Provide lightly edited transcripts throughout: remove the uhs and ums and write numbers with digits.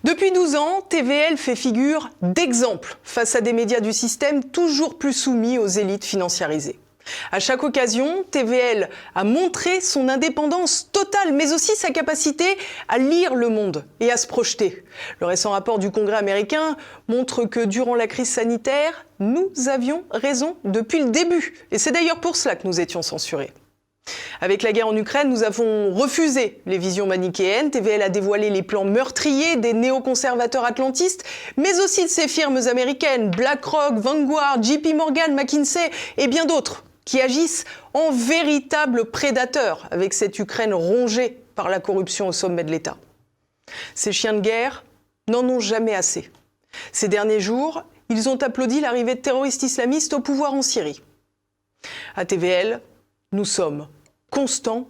Depuis 12 ans, TVL fait figure d'exemple face à des médias du système toujours plus soumis aux élites financiarisées. À chaque occasion, TVL a montré son indépendance totale, mais aussi sa capacité à lire le monde et à se projeter. Le récent rapport du Congrès américain montre que durant la crise sanitaire, nous avions raison depuis le début. Et c'est d'ailleurs pour cela que nous étions censurés. Avec la guerre en Ukraine, nous avons refusé les visions manichéennes. TVL a dévoilé les plans meurtriers des néoconservateurs atlantistes, mais aussi de ces firmes américaines, BlackRock, Vanguard, JP Morgan, McKinsey et bien d'autres, qui agissent en véritables prédateurs avec cette Ukraine rongée par la corruption au sommet de l'État. Ces chiens de guerre n'en ont jamais assez. Ces derniers jours, ils ont applaudi l'arrivée de terroristes islamistes au pouvoir en Syrie. À TVL, nous sommes constants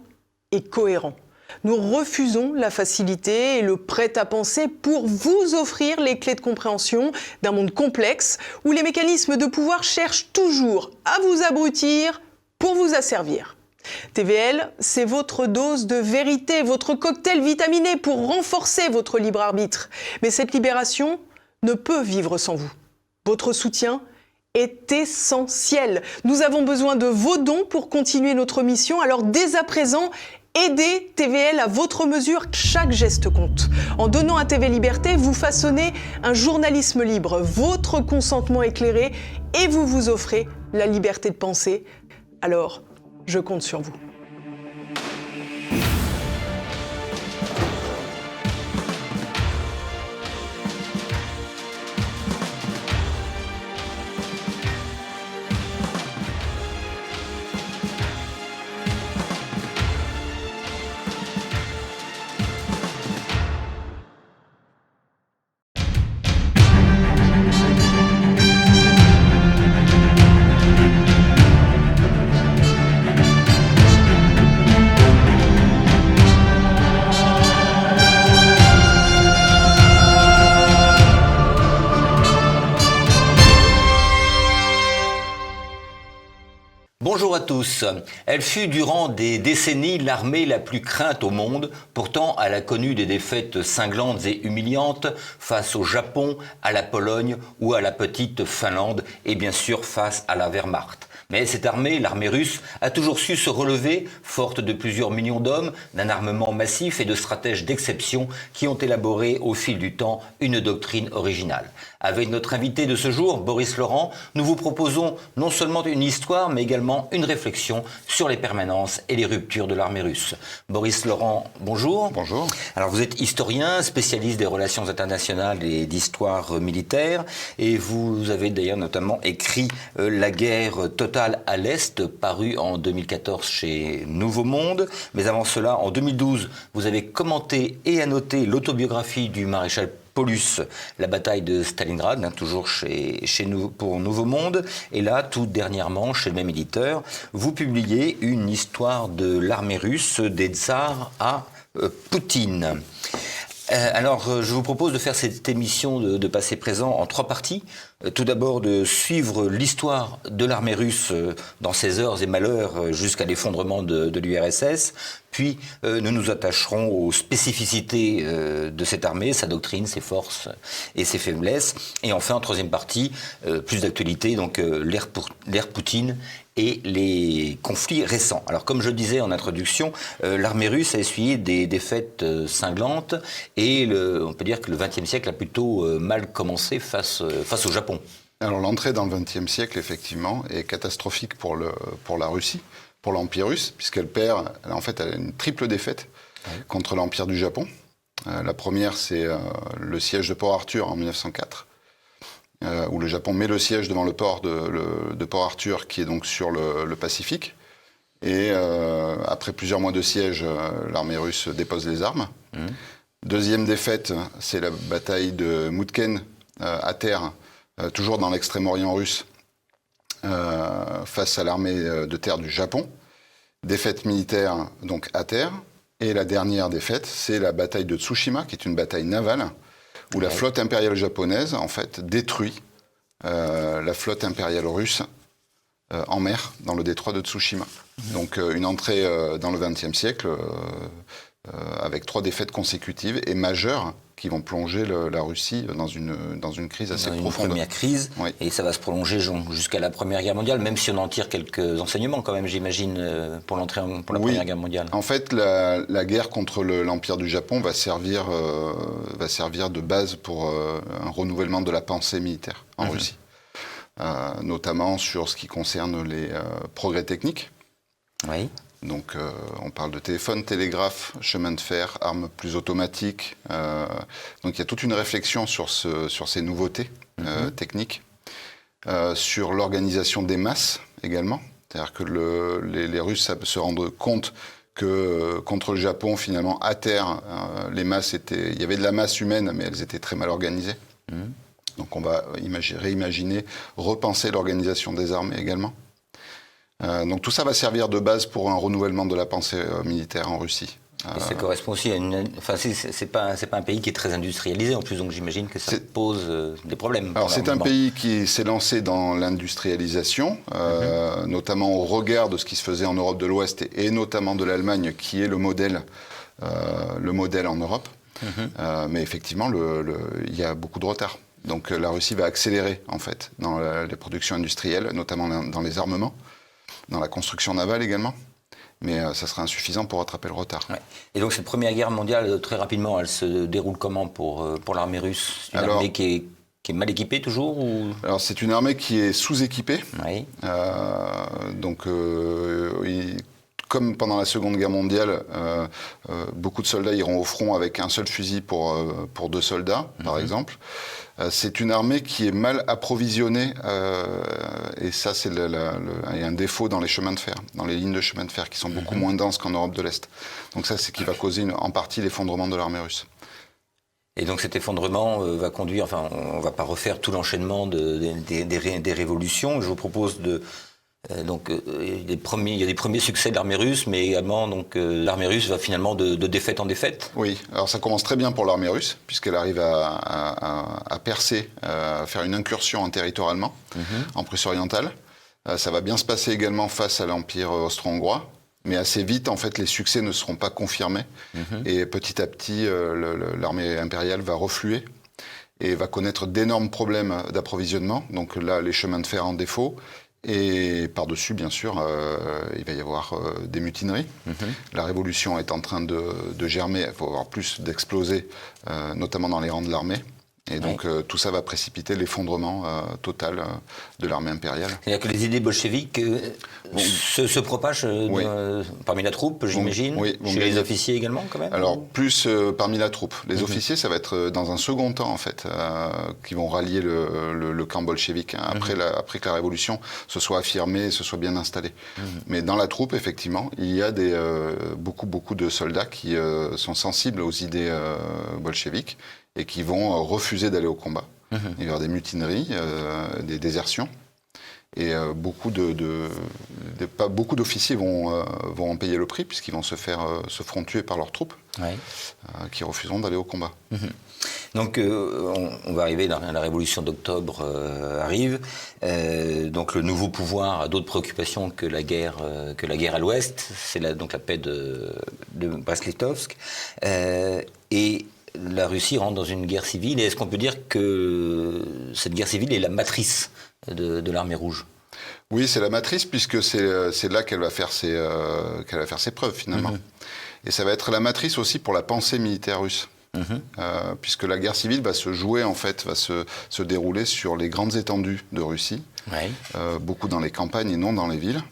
et cohérents. Nous refusons la facilité et le prêt-à-penser pour vous offrir les clés de compréhension d'un monde complexe où les mécanismes de pouvoir cherchent toujours à vous abrutir pour vous asservir. TVL, c'est votre dose de vérité, votre cocktail vitaminé pour renforcer votre libre arbitre. Mais cette libération ne peut vivre sans vous. Votre soutien est essentiel. Nous avons besoin de vos dons pour continuer notre mission. Alors dès à présent, aidez TVL à votre mesure. Chaque geste compte. En donnant à TV Liberté, vous façonnez un journalisme libre, votre consentement éclairé et vous vous offrez la liberté de penser. Alors, je compte sur vous. Bonjour à tous. Elle fut durant des décennies l'armée la plus crainte au monde. Pourtant, elle a connu des défaites cinglantes et humiliantes face au Japon, à la Pologne ou à la petite Finlande et bien sûr face à la Wehrmacht. Mais cette armée, l'armée russe, a toujours su se relever, forte de plusieurs millions d'hommes, d'un armement massif et de stratèges d'exception qui ont élaboré au fil du temps une doctrine originale. Avec notre invité de ce jour, Boris Laurent, nous vous proposons non seulement une histoire, mais également une réflexion sur les permanences et les ruptures de l'armée russe. Boris Laurent, bonjour. Bonjour. Alors vous êtes historien, spécialiste des relations internationales et d'histoire militaire, et vous avez d'ailleurs notamment écrit La guerre totale à l'Est, paru en 2014 chez Nouveau Monde. Mais avant cela, en 2012, vous avez commenté et annoté l'autobiographie du maréchal Paulus, la bataille de Stalingrad, toujours chez nous pour Nouveau Monde. Et là, tout dernièrement, chez le même éditeur, vous publiez une histoire de l'armée russe, des tsars à Poutine. Alors, je vous propose de faire cette émission de passé présent en 3 parties. Tout d'abord, de suivre l'histoire de l'armée russe dans ses heures et malheurs jusqu'à l'effondrement de l'URSS. Puis, nous nous attacherons aux spécificités de cette armée, sa doctrine, ses forces et ses faiblesses. Et enfin, en 3e partie, plus d'actualité, donc l'ère Poutine et les conflits récents. Alors, comme je le disais en introduction, l'armée russe a essuyé des défaites cinglantes et on peut dire que le XXe siècle a plutôt mal commencé face au Japon. Alors l'entrée dans le XXe siècle, effectivement, est catastrophique pour la Russie, pour l'Empire russe, puisqu'elle perd, elle a une triple défaite contre l'Empire du Japon. La première, c'est le siège de Port Arthur en 1904. Où le Japon met le siège devant le port de Port Arthur, qui est donc sur le Pacifique. Et après plusieurs mois de siège, l'armée russe dépose les armes. Deuxième défaite, c'est la bataille de Moutken à terre, toujours dans l'extrême-orient russe, face à l'armée de terre du Japon. Défaite militaire donc à terre. Et la dernière défaite, c'est la bataille de Tsushima, qui est une bataille navale, où la flotte impériale japonaise, en fait, détruit la flotte impériale russe en mer, dans le détroit de Tsushima. Donc une entrée dans le XXe siècle avec 3 défaites consécutives et majeures qui vont plonger la Russie dans une crise assez profonde. Une première crise, oui. Et ça va se prolonger jusqu'à la Première Guerre mondiale, même si on en tire quelques enseignements quand même, j'imagine, pour la Première Guerre mondiale. En fait, la guerre contre l'Empire du Japon va servir de base pour un renouvellement de la pensée militaire en Russie, notamment sur ce qui concerne les progrès techniques. Oui. Donc on parle de téléphone, télégraphe, chemin de fer, armes plus automatiques. Donc il y a toute une réflexion sur ces nouveautés techniques, sur l'organisation des masses également. C'est-à-dire que les Russes se rendent compte que contre le Japon, finalement, à terre, les masses il y avait de la masse humaine, mais elles étaient très mal organisées. Donc on va réimaginer, repenser l'organisation des armées également. Donc tout ça va servir de base pour un renouvellement de la pensée militaire en Russie. Et ça correspond aussi à Enfin, c'est pas un pays qui est très industrialisé en plus, donc j'imagine que ça pose des problèmes. Alors c'est un pays qui s'est lancé dans l'industrialisation, notamment au regard de ce qui se faisait en Europe de l'Ouest et notamment de l'Allemagne, qui est le modèle en Europe. Mais effectivement, il y a beaucoup de retard. Donc la Russie va accélérer en fait dans les productions industrielles, notamment dans les armements, dans la construction navale également, mais ça sera insuffisant pour rattraper le retard. Ouais. Et donc cette Première Guerre mondiale, très rapidement, elle se déroule comment pour l'armée russe? C'est une armée qui est mal équipée toujours ou... Alors c'est une armée qui est sous-équipée, oui. Comme pendant la Seconde Guerre mondiale, beaucoup de soldats iront au front avec un seul fusil pour 2 soldats, par exemple. C'est une armée qui est mal approvisionnée, et ça, il y a un défaut dans les chemins de fer, dans les lignes de chemin de fer, qui sont beaucoup moins denses qu'en Europe de l'Est. Donc ça, c'est qui va causer en partie l'effondrement de l'armée russe. Et donc cet effondrement va conduire, enfin, on ne va pas refaire tout l'enchaînement des révolutions. Je vous propose de... il y a des premiers succès de l'armée russe, mais également l'armée russe va finalement de défaite en défaite. Oui, alors ça commence très bien pour l'armée russe, puisqu'elle arrive à percer, à faire une incursion en territoire allemand, en Prusse orientale. Ça va bien se passer également face à l'Empire austro-hongrois, mais assez vite, en fait, les succès ne seront pas confirmés. Et petit à petit, l'armée impériale va refluer et va connaître d'énormes problèmes d'approvisionnement. Donc là, les chemins de fer en défaut. Et par-dessus, bien sûr, il va y avoir des mutineries. La révolution est en train de germer, il faut avoir plus d'exploser, notamment dans les rangs de l'armée. Et donc tout ça va précipiter l'effondrement total de l'armée impériale. C'est-à-dire que les idées bolcheviques se propagent parmi la troupe, j'imagine, chez les officiers également quand même. Alors plus parmi la troupe. Les officiers, ça va être dans un second temps en fait, qui vont rallier le camp bolchevique après que la révolution se soit affirmée, se soit bien installée. Mais dans la troupe, effectivement, il y a beaucoup de soldats qui sont sensibles aux idées bolcheviques et qui vont refuser d'aller au combat. Il va y avoir des mutineries, des désertions, et beaucoup d'officiers vont en payer le prix, puisqu'ils vont se feront tuer par leurs troupes, qui refuseront d'aller au combat. Donc on va arriver dans la révolution d'octobre arrive, donc le nouveau pouvoir a d'autres préoccupations que la guerre à l'ouest, c'est donc la paix de Brest-Litovsk, et la Russie rentre dans une guerre civile. Et est-ce qu'on peut dire que cette guerre civile est la matrice de l'armée rouge? Oui, c'est la matrice, puisque c'est là qu'elle va faire ses preuves, finalement. Et ça va être la matrice aussi pour la pensée militaire russe. Puisque la guerre civile va se jouer, en fait, va se dérouler sur les grandes étendues de Russie, beaucoup dans les campagnes et non dans les villes.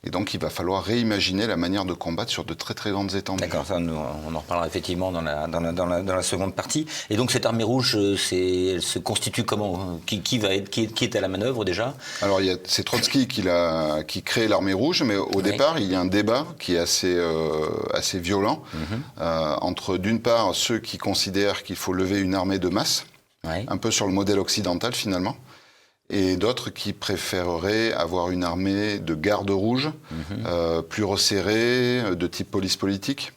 Et donc il va falloir réimaginer la manière de combattre sur de très très grandes étendues. D'accord, ça on en reparlera effectivement dans la seconde partie. Et donc cette armée rouge, elle se constitue comment? Qui est à la manœuvre déjà? Alors c'est Trotsky qui crée l'armée rouge, mais au départ il y a un débat qui est assez violent entre d'une part ceux qui considèrent qu'il faut lever une armée de masse, un peu sur le modèle occidental finalement, et d'autres qui préféreraient avoir une armée de garde rouge, plus resserrée, de type police politique,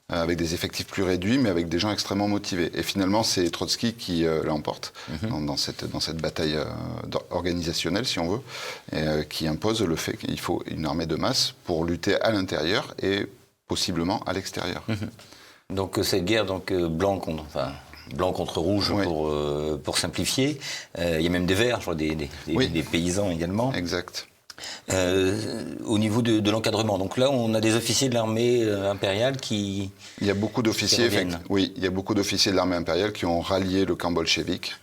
avec des effectifs plus réduits, mais avec des gens extrêmement motivés. Et finalement, c'est Trotsky qui l'emporte dans cette bataille organisationnelle, si on veut, qui impose le fait qu'il faut une armée de masse pour lutter à l'intérieur et possiblement à l'extérieur. Donc cette guerre, blanc contre rouge, Oui. pour simplifier. Il y a même des verts, je vois, des paysans également. Exact. Au niveau de l'encadrement, donc là on a des officiers de l'armée impériale qui... Il y a beaucoup d'officiers, qui reviennent. oui, il y a beaucoup d'officiers de l'armée impériale qui ont rallié le camp bolchevique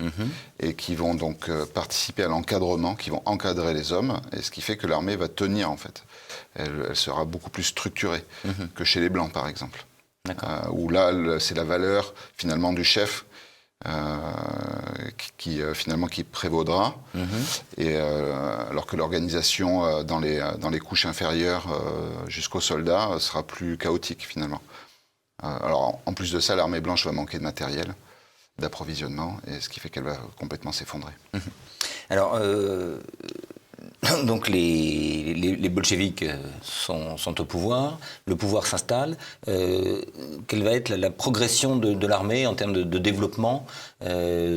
et qui vont donc participer à l'encadrement, qui vont encadrer les hommes, et ce qui fait que l'armée va tenir en fait. Elle sera beaucoup plus structurée que chez les Blancs par exemple. Où là c'est la valeur finalement du chef qui prévaudra, et alors que l'organisation dans les couches inférieures jusqu'aux soldats sera plus chaotique finalement. Alors en plus de ça, l'armée blanche va manquer de matériel, d'approvisionnement, et ce qui fait qu'elle va complètement s'effondrer. Alors donc les bolcheviks sont au pouvoir, le pouvoir s'installe. Quelle va être la progression de l'armée en termes de développement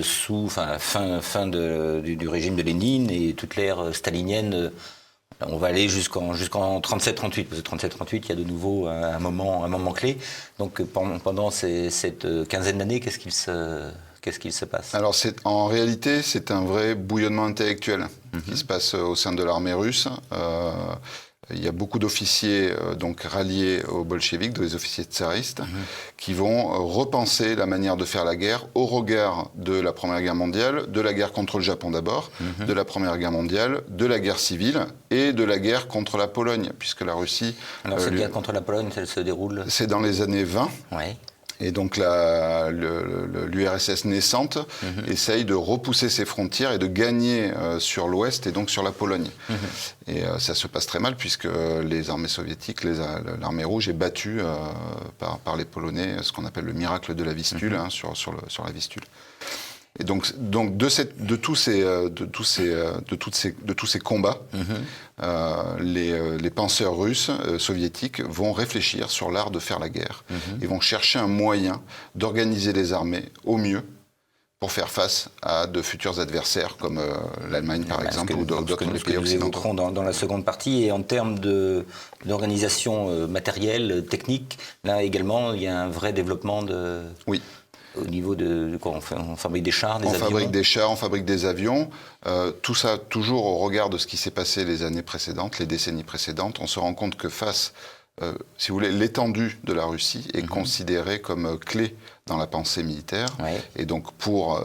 sous la fin du régime de Lénine et toute l'ère stalinienne? On va aller jusqu'en 37-38, parce que 37-38, il y a de nouveau un moment clé. Donc pendant cette quinzaine d'années, qu'est-ce qu'il se passe? Alors en réalité, c'est un vrai bouillonnement intellectuel qui se passe au sein de l'armée russe. Il y a beaucoup d'officiers donc ralliés aux bolcheviks, des officiers tsaristes, qui vont repenser la manière de faire la guerre au regard de la Première Guerre mondiale, de la guerre contre le Japon d'abord, de la Première Guerre mondiale, de la guerre civile et de la guerre contre la Pologne, puisque la Russie... Alors cette guerre contre la Pologne, elle se déroule... C'est dans les années 20. Ouais. Et donc l'URSS naissante essaye de repousser ses frontières et de gagner sur l'Ouest et donc sur la Pologne. Et ça se passe très mal puisque les armées soviétiques, l'armée rouge est battue par les Polonais, ce qu'on appelle le miracle de la Vistule, sur la Vistule. Et donc de tous ces combats, les penseurs russes, soviétiques, vont réfléchir sur l'art de faire la guerre. Ils vont chercher un moyen d'organiser les armées au mieux pour faire face à de futurs adversaires comme l'Allemagne par exemple ou d'autres pays occidentaux. Nous évoquerons dans la seconde partie. Et en termes d'organisation matérielle, technique, là également il y a un vrai développement de... Oui. Au niveau de quoi on fabrique des chars, des avions. On fabrique des chars, on fabrique des avions. Tout ça toujours au regard de ce qui s'est passé les années précédentes, les décennies précédentes. On se rend compte que si vous voulez, l'étendue de la Russie est considérée comme clé dans la pensée militaire. Ouais. Et donc pour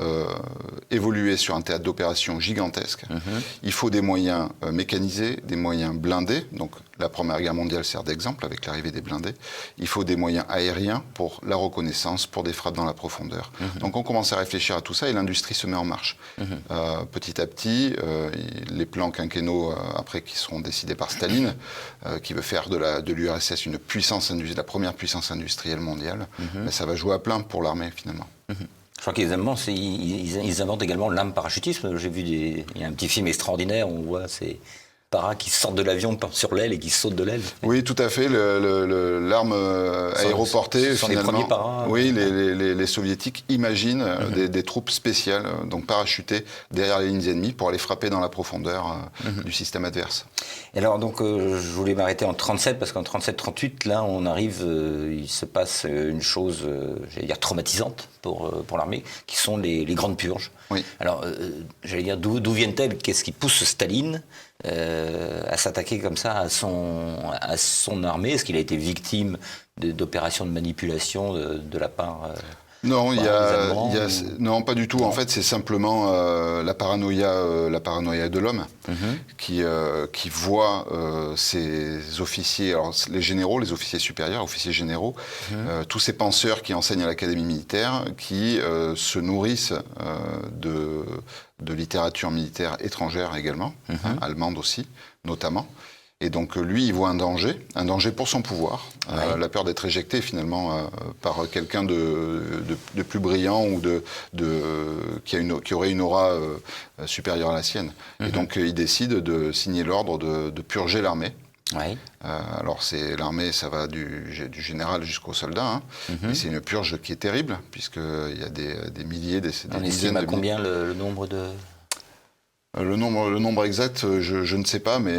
évoluer sur un théâtre d'opération gigantesque, il faut des moyens mécanisés, des moyens blindés. Donc la Première Guerre mondiale sert d'exemple avec l'arrivée des blindés. Il faut des moyens aériens pour la reconnaissance, pour des frappes dans la profondeur. Donc on commence à réfléchir à tout ça et l'industrie se met en marche. Petit à petit, les plans quinquennaux après qui seront décidés par Staline, qui veut faire de l'URSS une puissance, la première puissance industrielle mondiale, mais ça va jouer à plein pour l'armée finalement. Je crois qu'ils inventent également l'arme parachutisme. J'ai vu il y a un petit film extraordinaire où on voit ces paras qui sortent de l'avion sur l'aile et qui sautent de l'aile. Oui, tout à fait. L'arme aéroportée, sont finalement, les premiers paras. Oui, les soviétiques imaginent des troupes spéciales, donc parachutées derrière les lignes ennemies pour aller frapper dans la profondeur du système adverse. Et alors, donc, je voulais m'arrêter en 37 parce qu'en 37-38, là, on arrive, il se passe une chose, j'allais dire traumatisante pour l'armée, qui sont les grandes purges. Oui. Alors, j'allais dire d'où viennent-elles? Qu'est-ce qui pousse Staline à s'attaquer comme ça à son armée? Est-ce qu'il a été victime d'opérations de manipulation de la part non, non, pas du tout. Non. En fait, c'est simplement la paranoïa de l'homme qui voit ces officiers, alors les généraux, les officiers supérieurs, officiers généraux, tous ces penseurs qui enseignent à l'académie militaire, qui se nourrissent de littérature militaire étrangère également, allemande aussi, notamment. Et donc lui, il voit un danger pour son pouvoir, la peur d'être éjecté finalement par quelqu'un de plus brillant ou qui aurait une aura supérieure à la sienne. Et donc il décide de signer l'ordre de purger l'armée. Oui. Alors l'armée, ça va du général jusqu'au soldat, et c'est une purge qui est terrible puisqu'il y a des milliers, des dizaines de... On estime à combien le nombre de... Le nombre exact, je ne sais pas, mais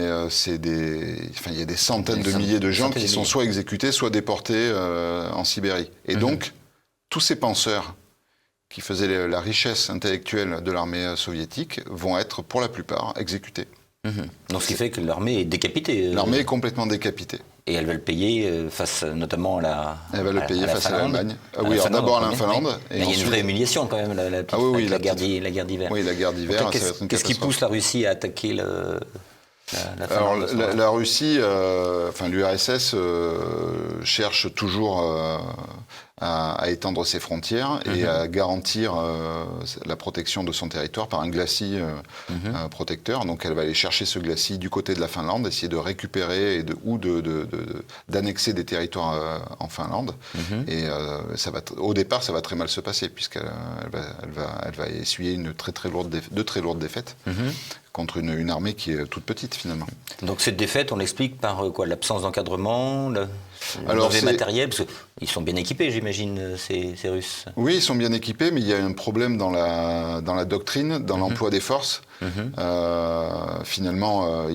il y a des centaines de milliers de gens qui sont soit exécutés, soit déportés en Sibérie. Et donc, tous ces penseurs qui faisaient la richesse intellectuelle de l'armée soviétique vont être, pour la plupart, exécutés. Donc, ce qui fait que l'armée est décapitée. L'armée est complètement décapitée. Et elle va le payer face notamment à l'Allemagne. Oui, d'abord à la Finlande. Il y a une vraie humiliation quand même, la guerre d'hiver. Oui, la guerre d'hiver. Qu'est-ce qui pousse la Russie à attaquer la Finlande? Alors, la Russie, l'URSS cherche toujours à étendre ses frontières et à garantir la protection de son territoire par un glacis protecteur. Donc elle va aller chercher ce glacis du côté de la Finlande, essayer de récupérer d'annexer des territoires en Finlande. Et au départ, ça va très mal se passer puisqu'elle va essuyer de très lourdes défaites. Contre une armée qui est toute petite finalement. Donc cette défaite, on l'explique par quoi? L'absence d'encadrement, le mauvais matériel, parce qu'ils sont bien équipés, j'imagine, ces Russes. Oui, ils sont bien équipés, mais il y a un problème dans la doctrine, dans l'emploi des forces. Finalement,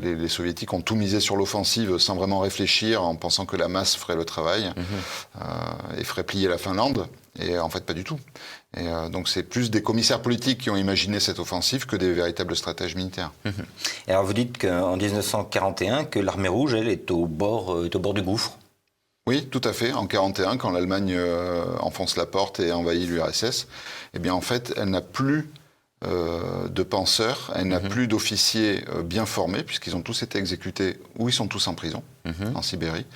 les Soviétiques ont tout misé sur l'offensive sans vraiment réfléchir, en pensant que la masse ferait le travail et ferait plier la Finlande. Et en fait, pas du tout. Et donc c'est plus des commissaires politiques qui ont imaginé cette offensive que des véritables stratèges militaires. Et alors vous dites qu'en 1941, que l'armée rouge, elle, est au bord du gouffre. Oui, tout à fait. En 1941, quand l'Allemagne enfonce la porte et envahit l'URSS, eh bien en fait, elle n'a plus de penseurs, elle n'a plus d'officiers bien formés, puisqu'ils ont tous été exécutés ou ils sont tous en prison, en Sibérie.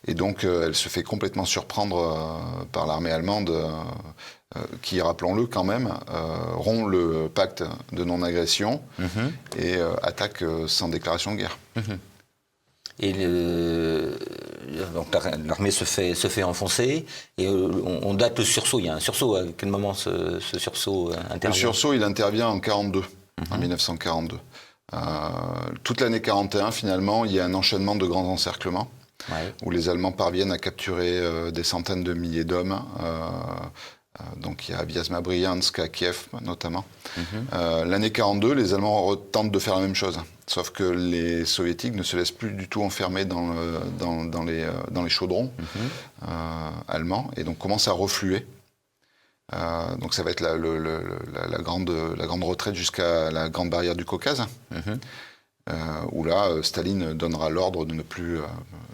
Et donc elle se fait complètement surprendre par l'armée allemande, qui, rappelons-le quand même, rompt le pacte de non-agression et attaque sans déclaration de guerre. Et donc l'armée se fait enfoncer et on date le sursaut. Il y a un sursaut. À quel moment ce sursaut intervient? Le sursaut, il intervient en 1942, en 1942. Toute l'année 1941, finalement, il y a un enchaînement de grands encerclements où les Allemands parviennent à capturer des centaines de milliers d'hommes. Donc il y a Vyazma-Briansk à Kiev notamment. L'année 1942, les Allemands tentent de faire la même chose. Sauf que les Soviétiques ne se laissent plus du tout enfermer dans les chaudrons allemands et donc commencent à refluer. Donc ça va être la grande retraite jusqu'à la grande barrière du Caucase, où là, Staline donnera l'ordre de ne plus...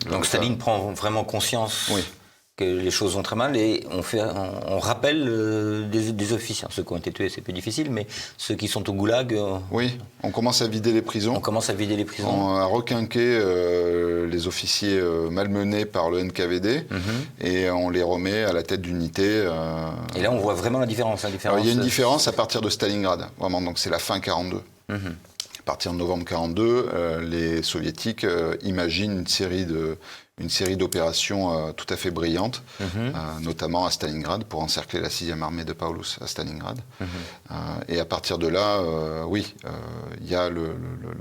Donc Staline prend vraiment conscience que les choses vont très mal et on rappelle des officiers. Ceux qui ont été tués, c'est plus difficile, mais ceux qui sont au goulag... Oui, on commence à vider les prisons. On a requinqué les officiers malmenés par le NKVD et on les remet à la tête d'unités. Et là, on voit vraiment la différence. Alors, il y a une différence à partir de Stalingrad, vraiment, donc c'est la fin 1942. À partir de novembre 1942, les Soviétiques imaginent une série d'opérations tout à fait brillantes, notamment à Stalingrad, pour encercler la 6e armée de Paulus à Stalingrad. Et à partir de là, il y a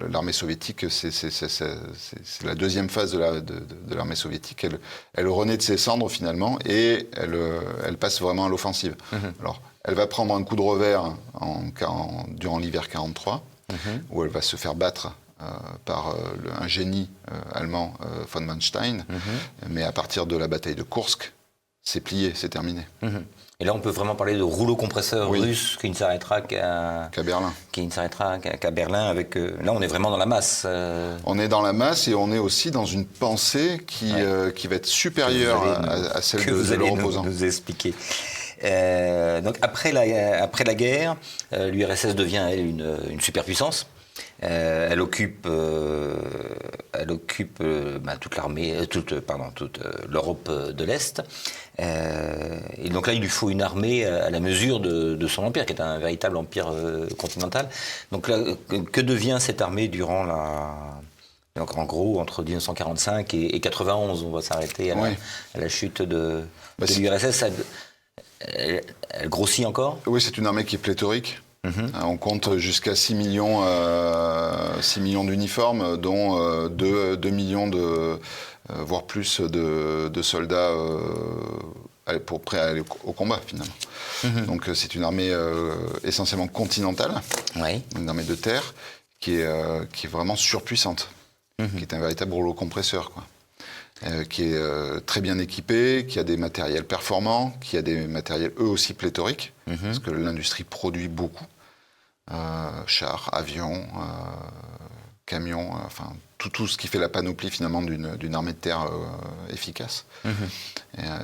l'armée soviétique, c'est la deuxième phase de l'armée soviétique. Elle renaît de ses cendres finalement et elle passe vraiment à l'offensive. Alors, elle va prendre un coup de revers durant l'hiver 1943, où elle va se faire battre par un génie allemand, von Manstein, mais à partir de la bataille de Koursk, c'est plié, c'est terminé. Et là, on peut vraiment parler de rouleau compresseur russe qui ne s'arrêtera qu'à Berlin. Qui ne s'arrêtera qu'à Berlin. Avec, là, on est vraiment dans la masse. On est dans la masse et on est aussi dans une pensée qui va être supérieure à celle de l'opposant. Nous expliquer. Donc après la guerre, l'URSS devient elle une superpuissance. Elle occupe toute l'Europe de l'Est. Et donc là, il lui faut une armée à la mesure de son empire, qui est un véritable empire continental. Donc là, que devient cette armée durant donc en gros, entre 1945 et 91, on va s'arrêter à la chute de l'URSS. Elle grossit encore? Oui, c'est une armée qui est pléthorique. On compte jusqu'à 6 millions d'uniformes, dont 2 millions voire plus de soldats prêt à aller au combat, finalement. Donc c'est une armée essentiellement continentale, une armée de terre, qui est vraiment surpuissante, qui est un véritable rouleau compresseur, quoi. Qui est très bien équipé, qui a des matériels performants, qui a des matériels eux aussi pléthoriques, parce que l'industrie produit beaucoup. Chars, avions, camions, enfin tout ce qui fait la panoplie finalement d'une armée de terre efficace.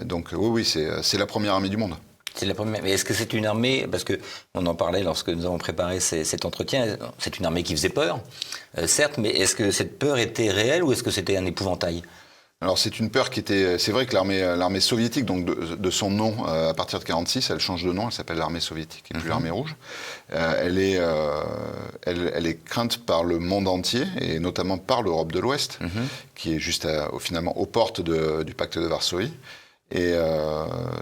Donc oui, c'est la première armée du monde. C'est la première. Mais est-ce que c'est une armée, parce qu'on en parlait lorsque nous avons préparé cet entretien, c'est une armée qui faisait peur, certes, mais est-ce que cette peur était réelle ou est-ce que c'était un épouvantail ? Alors c'est une peur qui était... C'est vrai que l'armée soviétique, donc de son nom, à partir de 1946, elle change de nom, elle s'appelle l'armée soviétique et plus l'armée rouge. Elle est crainte par le monde entier, et notamment par l'Europe de l'Ouest, qui est juste finalement aux portes du pacte de Varsovie. Et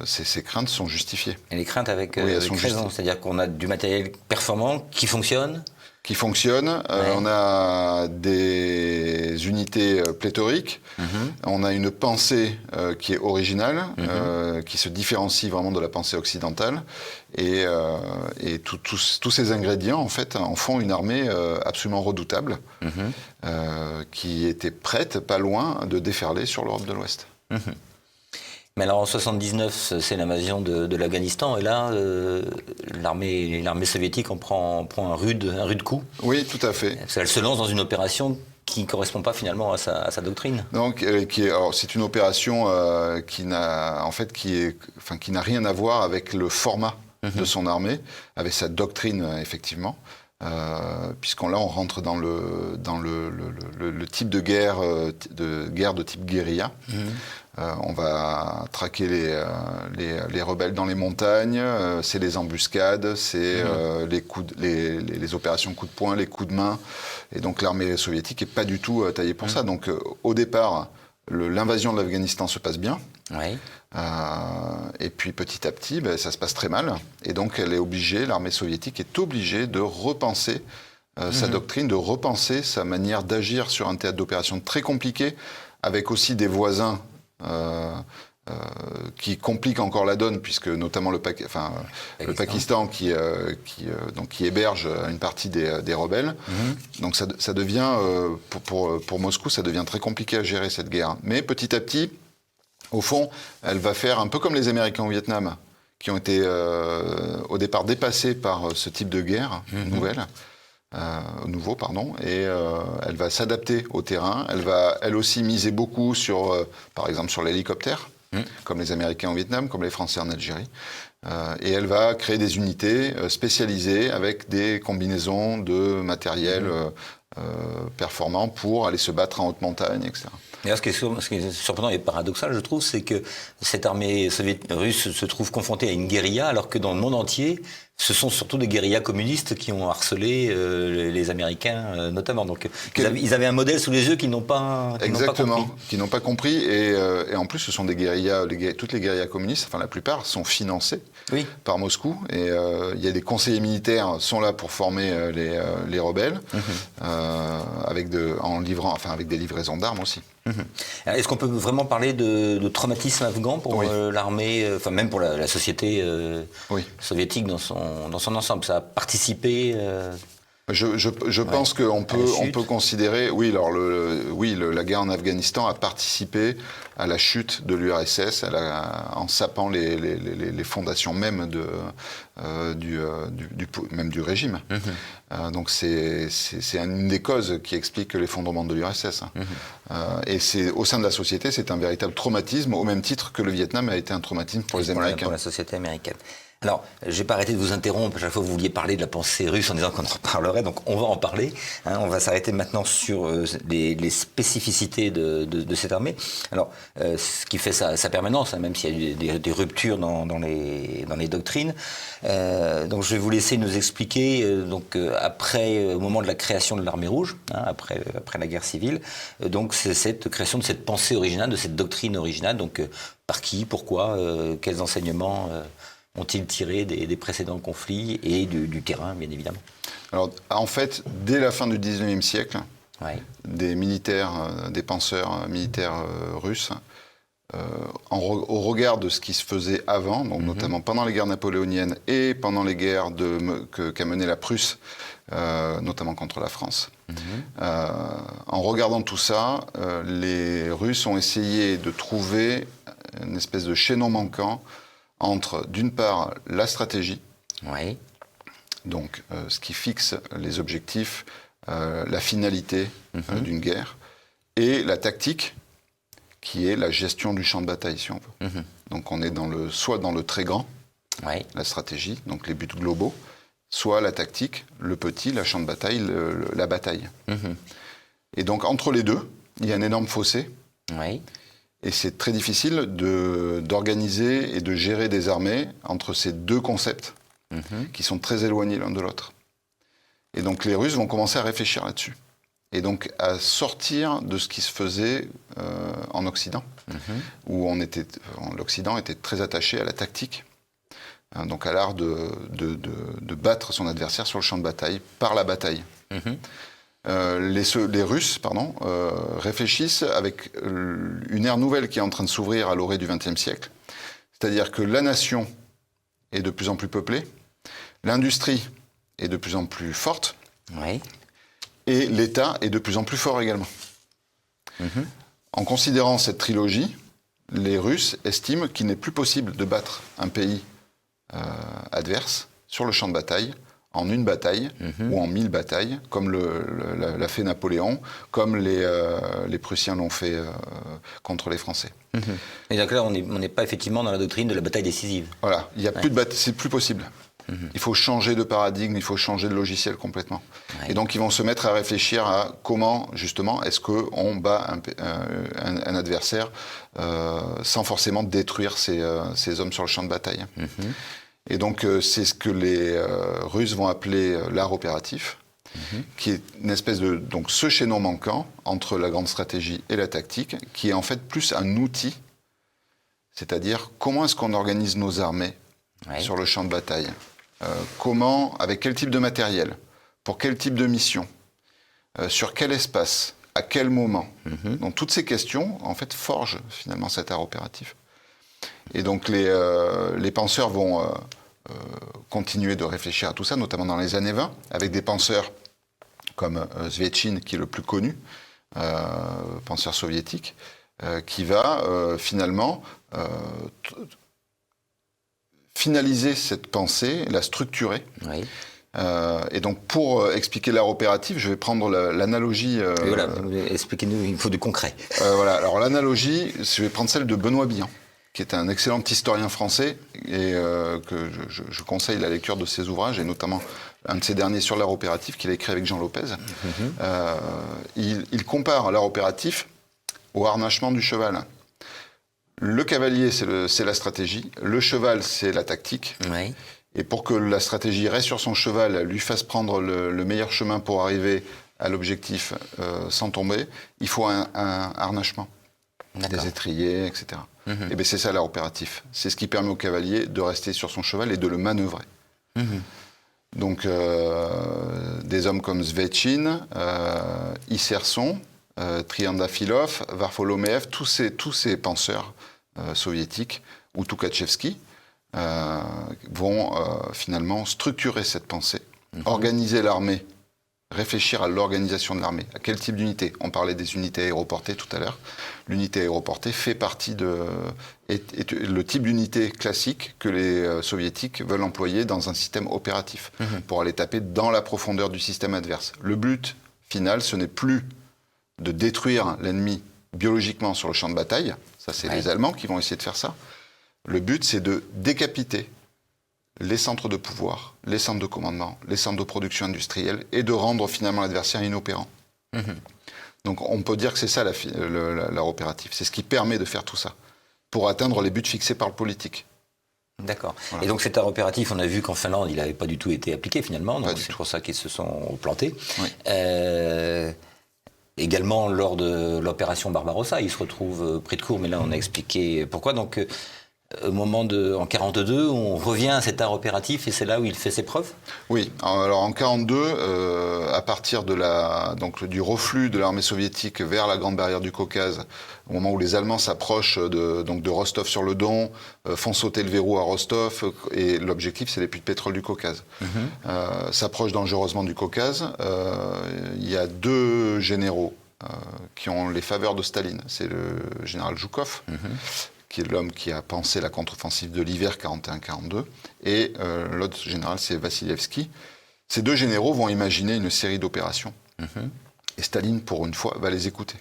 ces craintes sont justifiées. Et les craintes avec raison, c'est-à-dire qu'on a du matériel performant qui fonctionne. On a des unités pléthoriques, on a une pensée qui est originale, qui se différencie vraiment de la pensée occidentale, et tous ces ingrédients en fait en font une armée absolument redoutable, qui était prête, pas loin, de déferler sur l'Europe de l'Ouest. Mais alors en 1979, c'est l'invasion de l'Afghanistan, et là, l'armée soviétique en prend un rude coup. Oui, tout à fait. Parce qu'elle se lance dans une opération qui ne correspond pas finalement à sa doctrine. Donc, c'est une opération qui n'a rien à voir avec le format de son armée, avec sa doctrine effectivement. Puisqu'on rentre dans le type de guerre de type guérilla. On va traquer les rebelles dans les montagnes, c'est les embuscades, c'est les opérations coup de poing, les coups de main. Et donc l'armée soviétique n'est pas du tout taillée pour ça. Donc au départ, l'invasion de l'Afghanistan se passe bien. Oui. Et puis petit à petit, ça se passe très mal. Et donc l'armée soviétique est obligée de repenser sa doctrine, de repenser sa manière d'agir sur un théâtre d'opération très compliqué, avec aussi des voisins qui compliquent encore la donne, puisque notamment le Pakistan qui héberge une partie des rebelles. Donc ça devient, pour Moscou, ça devient très compliqué à gérer cette guerre. Mais petit à petit, au fond, elle va faire un peu comme les Américains au Vietnam, qui ont été au départ dépassés par ce type de guerre nouveau, et elle va s'adapter au terrain. Elle va, elle aussi, miser beaucoup par exemple, sur l'hélicoptère, comme les Américains au Vietnam, comme les Français en Algérie. Et elle va créer des unités spécialisées avec des combinaisons de matériel performants pour aller se battre en haute montagne, etc. D'ailleurs, ce qui est surprenant et paradoxal, je trouve, c'est que cette armée russe se trouve confrontée à une guérilla, alors que dans le monde entier, ce sont surtout des guérillas communistes qui ont harcelé les Américains, notamment. Donc, ils avaient un modèle sous les yeux qu'ils n'ont pas compris. Qu'ils n'ont pas compris. Et en plus, ce sont des guérillas, toutes les guérillas communistes, enfin la plupart, sont financées par Moscou. Et il y a des conseillers militaires sont là pour former les rebelles, avec des livraisons d'armes aussi. Est-ce qu'on peut vraiment parler de traumatisme afghan pour l'armée, enfin même pour la société soviétique dans son ensemble? Ça a participé Je pense qu'on peut considérer, la guerre en Afghanistan a participé à la chute de l'URSS, en sapant les fondations même du régime. Donc c'est une des causes qui explique l'effondrement de l'URSS. Et au sein de la société, c'est un véritable traumatisme, au même titre que le Vietnam a été un traumatisme pour les Américains. Pour la société américaine. Alors, je n'ai pas arrêté de vous interrompre. À chaque fois, vous vouliez parler de la pensée russe en disant qu'on en reparlerait. Donc, on va en parler. On va s'arrêter maintenant sur les spécificités de cette armée. Alors, ce qui fait sa permanence, même s'il y a eu des ruptures dans les doctrines. Donc, je vais vous laisser nous expliquer. Au moment de la création de l'armée rouge, après la guerre civile, donc c'est cette création de cette pensée originale, de cette doctrine originale. Donc, par qui, pourquoi, quels enseignements ont-ils tiré des précédents conflits et du terrain, bien évidemment? Alors, en fait, dès la fin du 19e siècle, des penseurs militaires russes au regard de ce qui se faisait avant, donc notamment pendant les guerres napoléoniennes et pendant les guerres qu'a mené la Prusse, notamment contre la France. En regardant tout ça, les Russes ont essayé de trouver une espèce de chaînon manquant entre, d'une part, la stratégie, donc ce qui fixe les objectifs, la finalité d'une guerre, et la tactique, qui est la gestion du champ de bataille, si on veut. Donc on est soit dans le très grand, la stratégie, donc les buts globaux, soit la tactique, le petit, le champ de bataille, la bataille. Et donc entre les deux, il y a un énorme fossé. Et c'est très difficile d'organiser et de gérer des armées entre ces deux concepts qui sont très éloignés l'un de l'autre. Et donc les Russes vont commencer à réfléchir là-dessus. Et donc à sortir de ce qui se faisait en Occident, où l'Occident était très attaché à la tactique, donc à l'art de battre son adversaire sur le champ de bataille, par la bataille. Les Russes réfléchissent avec une ère nouvelle qui est en train de s'ouvrir à l'orée du XXe siècle. C'est-à-dire que la nation est de plus en plus peuplée, l'industrie est de plus en plus forte, et l'État est de plus en plus fort également. En considérant cette trilogie, les Russes estiment qu'il n'est plus possible de battre un pays adverse sur le champ de bataille en une bataille ou en 1000 batailles, comme l'a fait Napoléon, comme les Prussiens l'ont fait contre les Français. Et donc là, on n'est pas effectivement dans la doctrine de la bataille décisive. Voilà, il y a plus de bataille, c'est plus possible. Il faut changer de paradigme, il faut changer de logiciel complètement. Et donc ils vont se mettre à réfléchir à comment, justement, est-ce qu'on bat un adversaire sans forcément détruire ses hommes sur le champ de bataille. Et donc c'est ce que les Russes vont appeler l'art opératif, qui est une espèce de... Donc ce chaînon manquant entre la grande stratégie et la tactique, qui est en fait plus un outil, c'est-à-dire comment est-ce qu'on organise nos armées sur le champ de bataille, comment, avec quel type de matériel, pour quel type de mission, sur quel espace, à quel moment. Donc toutes ces questions, en fait, forgent finalement cet art opératif. Et donc les penseurs vont continuer de réfléchir à tout ça, notamment dans les années 20, avec des penseurs comme Svechine, qui est le plus connu, penseur soviétique, qui va finalement finaliser cette pensée, la structurer. Et donc, pour expliquer l'art opératif, je vais prendre l'analogie... voilà, expliquez-nous, il faut du concret. Voilà, alors l'analogie, je vais prendre celle de Benoît Billan, qui est un excellent historien français, et que je conseille la lecture de ses ouvrages, et notamment un de ses derniers sur l'art opératif, qu'il a écrit avec Jean Lopez. Il compare l'art opératif au harnachement du cheval. Le cavalier, c'est la stratégie. Le cheval, c'est la tactique. Et pour que la stratégie reste sur son cheval, lui fasse prendre le meilleur chemin pour arriver à l'objectif sans tomber, il faut un harnachement. Des étriers, etc. Et bien c'est ça l'art opératif. C'est ce qui permet au cavalier de rester sur son cheval et de le manœuvrer. Donc des hommes comme Svechine, Isserson, Triandafilov, Varfolomeev, tous ces penseurs soviétiques, ou Tukhachevski, vont finalement structurer cette pensée, organiser l'armée, réfléchir à l'organisation de l'armée. À quel type d'unité? On parlait des unités aéroportées tout à l'heure. L'unité aéroportée fait partie est le type d'unité classique que les soviétiques veulent employer dans un système opératif, pour aller taper dans la profondeur du système adverse. Le but final, ce n'est plus de détruire l'ennemi biologiquement sur le champ de bataille. Ça, c'est les Allemands qui vont essayer de faire ça. Le but, c'est de décapiter les centres de pouvoir, les centres de commandement, les centres de production industrielle, et de rendre finalement l'adversaire inopérant. Donc on peut dire que c'est ça l'art opératif. C'est ce qui permet de faire tout ça, pour atteindre les buts fixés par le politique. D'accord. Voilà. Et donc cet art opératif, on a vu qu'en Finlande, il n'avait pas du tout été appliqué finalement, donc c'est pour ça qu'ils se sont plantés. Également lors de l'opération Barbarossa, ils se retrouvent pris de court, mais là on a expliqué pourquoi. Donc au moment en 1942, on revient à cet art opératif et c'est là où il fait ses preuves? Oui, alors en 1942, à partir du reflux de l'armée soviétique vers la Grande Barrière du Caucase, au moment où les Allemands s'approchent de Rostov-sur-le-Don, font sauter le verrou à Rostov, et l'objectif c'est les puits de pétrole du Caucase. S'approchent dangereusement du Caucase, il y a deux généraux qui ont les faveurs de Staline. C'est le général Zhukov, qui est l'homme qui a pensé la contre-offensive de l'hiver 41-42, et l'autre général, c'est Vassilievski. Ces deux généraux vont imaginer une série d'opérations, et Staline, pour une fois, va les écouter.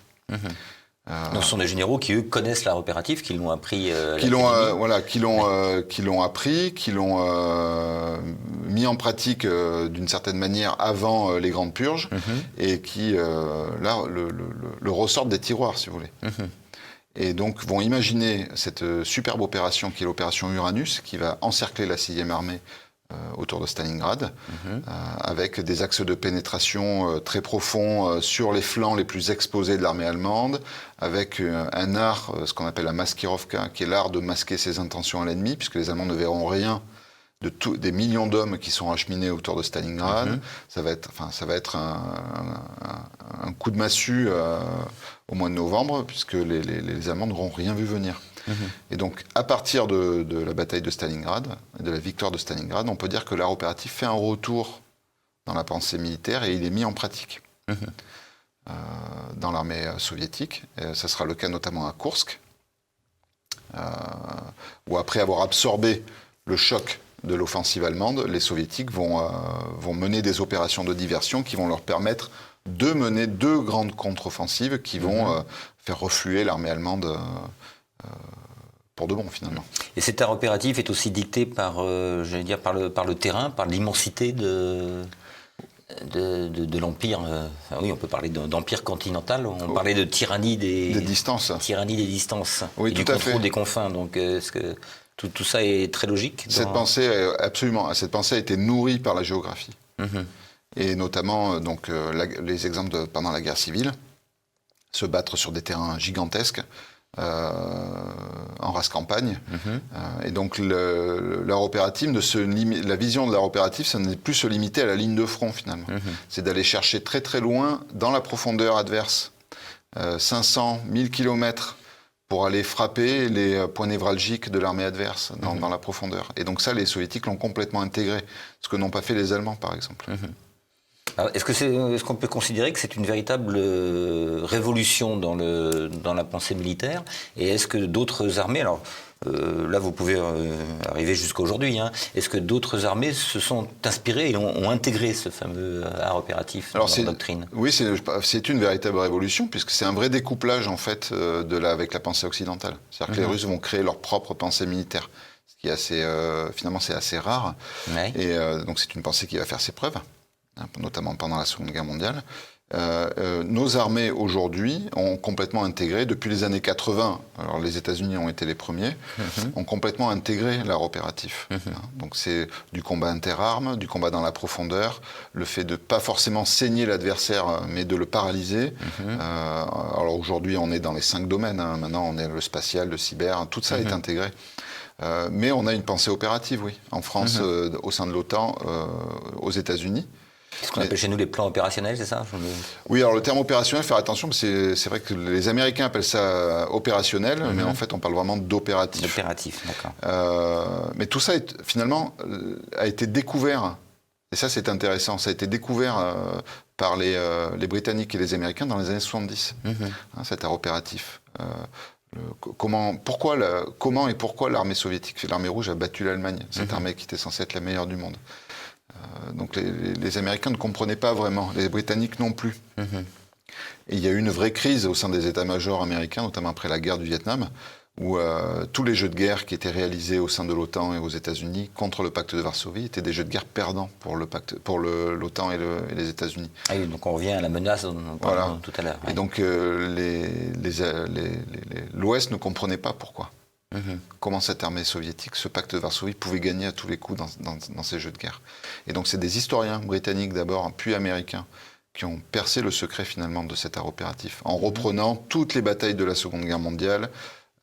Donc ce sont des généraux qui, eux, connaissent l'art opératif, qui l'ont appris qui l'ont appris, qui l'ont mis en pratique d'une certaine manière avant les grandes purges, et qui, là, le ressortent des tiroirs, si vous voulez. Et donc vont imaginer cette superbe opération qui est l'opération Uranus, qui va encercler la 6e armée autour de Stalingrad, avec des axes de pénétration très profonds sur les flancs les plus exposés de l'armée allemande, avec un art, ce qu'on appelle la maskirovka, qui est l'art de masquer ses intentions à l'ennemi, puisque les Allemands ne verront rien des millions d'hommes qui sont acheminés autour de Stalingrad. Ça va être un coup de massue au mois de novembre, puisque les Allemands n'auront rien vu venir. Et donc, à partir de la bataille de Stalingrad, de la victoire de Stalingrad, on peut dire que l'art opératif fait un retour dans la pensée militaire et il est mis en pratique dans l'armée soviétique. Et ça sera le cas notamment à Koursk, où après avoir absorbé le choc de l'offensive allemande, les soviétiques vont mener des opérations de diversion qui vont leur permettre de mener deux grandes contre-offensives qui vont faire refluer l'armée allemande pour de bon, finalement. Et cet art opératif est aussi dicté par, par le terrain, par l'immensité de l'empire. Oui, on peut parler d'empire continental. On parlait de tyrannie des distances. Tyrannie des distances. Oui, et du contrôle des confins. Donc, est-ce que tout ça est très logique? Cette pensée, absolument. Cette pensée a été nourrie par la géographie. Et notamment, les exemples pendant la guerre civile, se battre sur des terrains gigantesques, en race campagne. Et donc l'art opératif, la vision de l'art opératif, ça n'est plus se limiter à la ligne de front finalement. C'est d'aller chercher très très loin dans la profondeur adverse, 500, 1000 km, pour aller frapper les points névralgiques de l'armée adverse dans la profondeur. Et donc ça, les soviétiques l'ont complètement intégré, ce que n'ont pas fait les Allemands par exemple. Alors, est-ce qu'on peut considérer que c'est une véritable révolution dans la pensée militaire? Et est-ce que d'autres armées, alors là vous pouvez arriver jusqu'à aujourd'hui, est-ce que d'autres armées se sont inspirées et ont intégré ce fameux art opératif dans leur doctrine? Oui, c'est une véritable révolution, puisque c'est un vrai découplage en fait avec la pensée occidentale. C'est-à-dire que les Russes vont créer leur propre pensée militaire, ce qui est assez, finalement c'est assez rare. Et donc c'est une pensée qui va faire ses preuves, notamment pendant la Seconde Guerre mondiale. Nos armées aujourd'hui ont complètement intégré, depuis les années 80, alors les États-Unis ont été les premiers, ont complètement intégré l'art opératif. Donc c'est du combat interarmes, du combat dans la profondeur, le fait de pas forcément saigner l'adversaire, mais de le paralyser. Alors aujourd'hui on est dans les 5 domaines, maintenant on est le spatial, le cyber, tout ça est intégré. Mais on a une pensée opérative, oui, en France, au sein de l'OTAN, aux États-Unis. Ce qu'on appelle chez nous les plans opérationnels, c'est ça? Oui, alors le terme opérationnel, faire attention, c'est vrai que les Américains appellent ça opérationnel, mais en fait on parle vraiment d'opératif. D'opératif, d'accord. Mais tout ça, finalement, a été découvert, et ça c'est intéressant, ça a été découvert par les Britanniques et les Américains dans les années 70, cet art opératif. Comment et pourquoi l'armée soviétique, l'armée rouge a battu l'Allemagne, cette armée qui était censée être la meilleure du monde. Donc les Américains ne comprenaient pas vraiment, les Britanniques non plus. Et il y a eu une vraie crise au sein des états-majors américains, notamment après la guerre du Vietnam, où tous les jeux de guerre qui étaient réalisés au sein de l'OTAN et aux États-Unis contre le pacte de Varsovie étaient des jeux de guerre perdants pour l'OTAN et les États-Unis. Ah oui, donc on revient à la menace dont on parlait tout à l'heure. Et donc l'Ouest ne comprenait pas pourquoi. Comment cette armée soviétique, ce pacte de Varsovie, pouvait gagner à tous les coups dans ces jeux de guerre. Et donc c'est des historiens britanniques d'abord, puis américains, qui ont percé le secret finalement de cet art opératif, en reprenant toutes les batailles de la Seconde Guerre mondiale,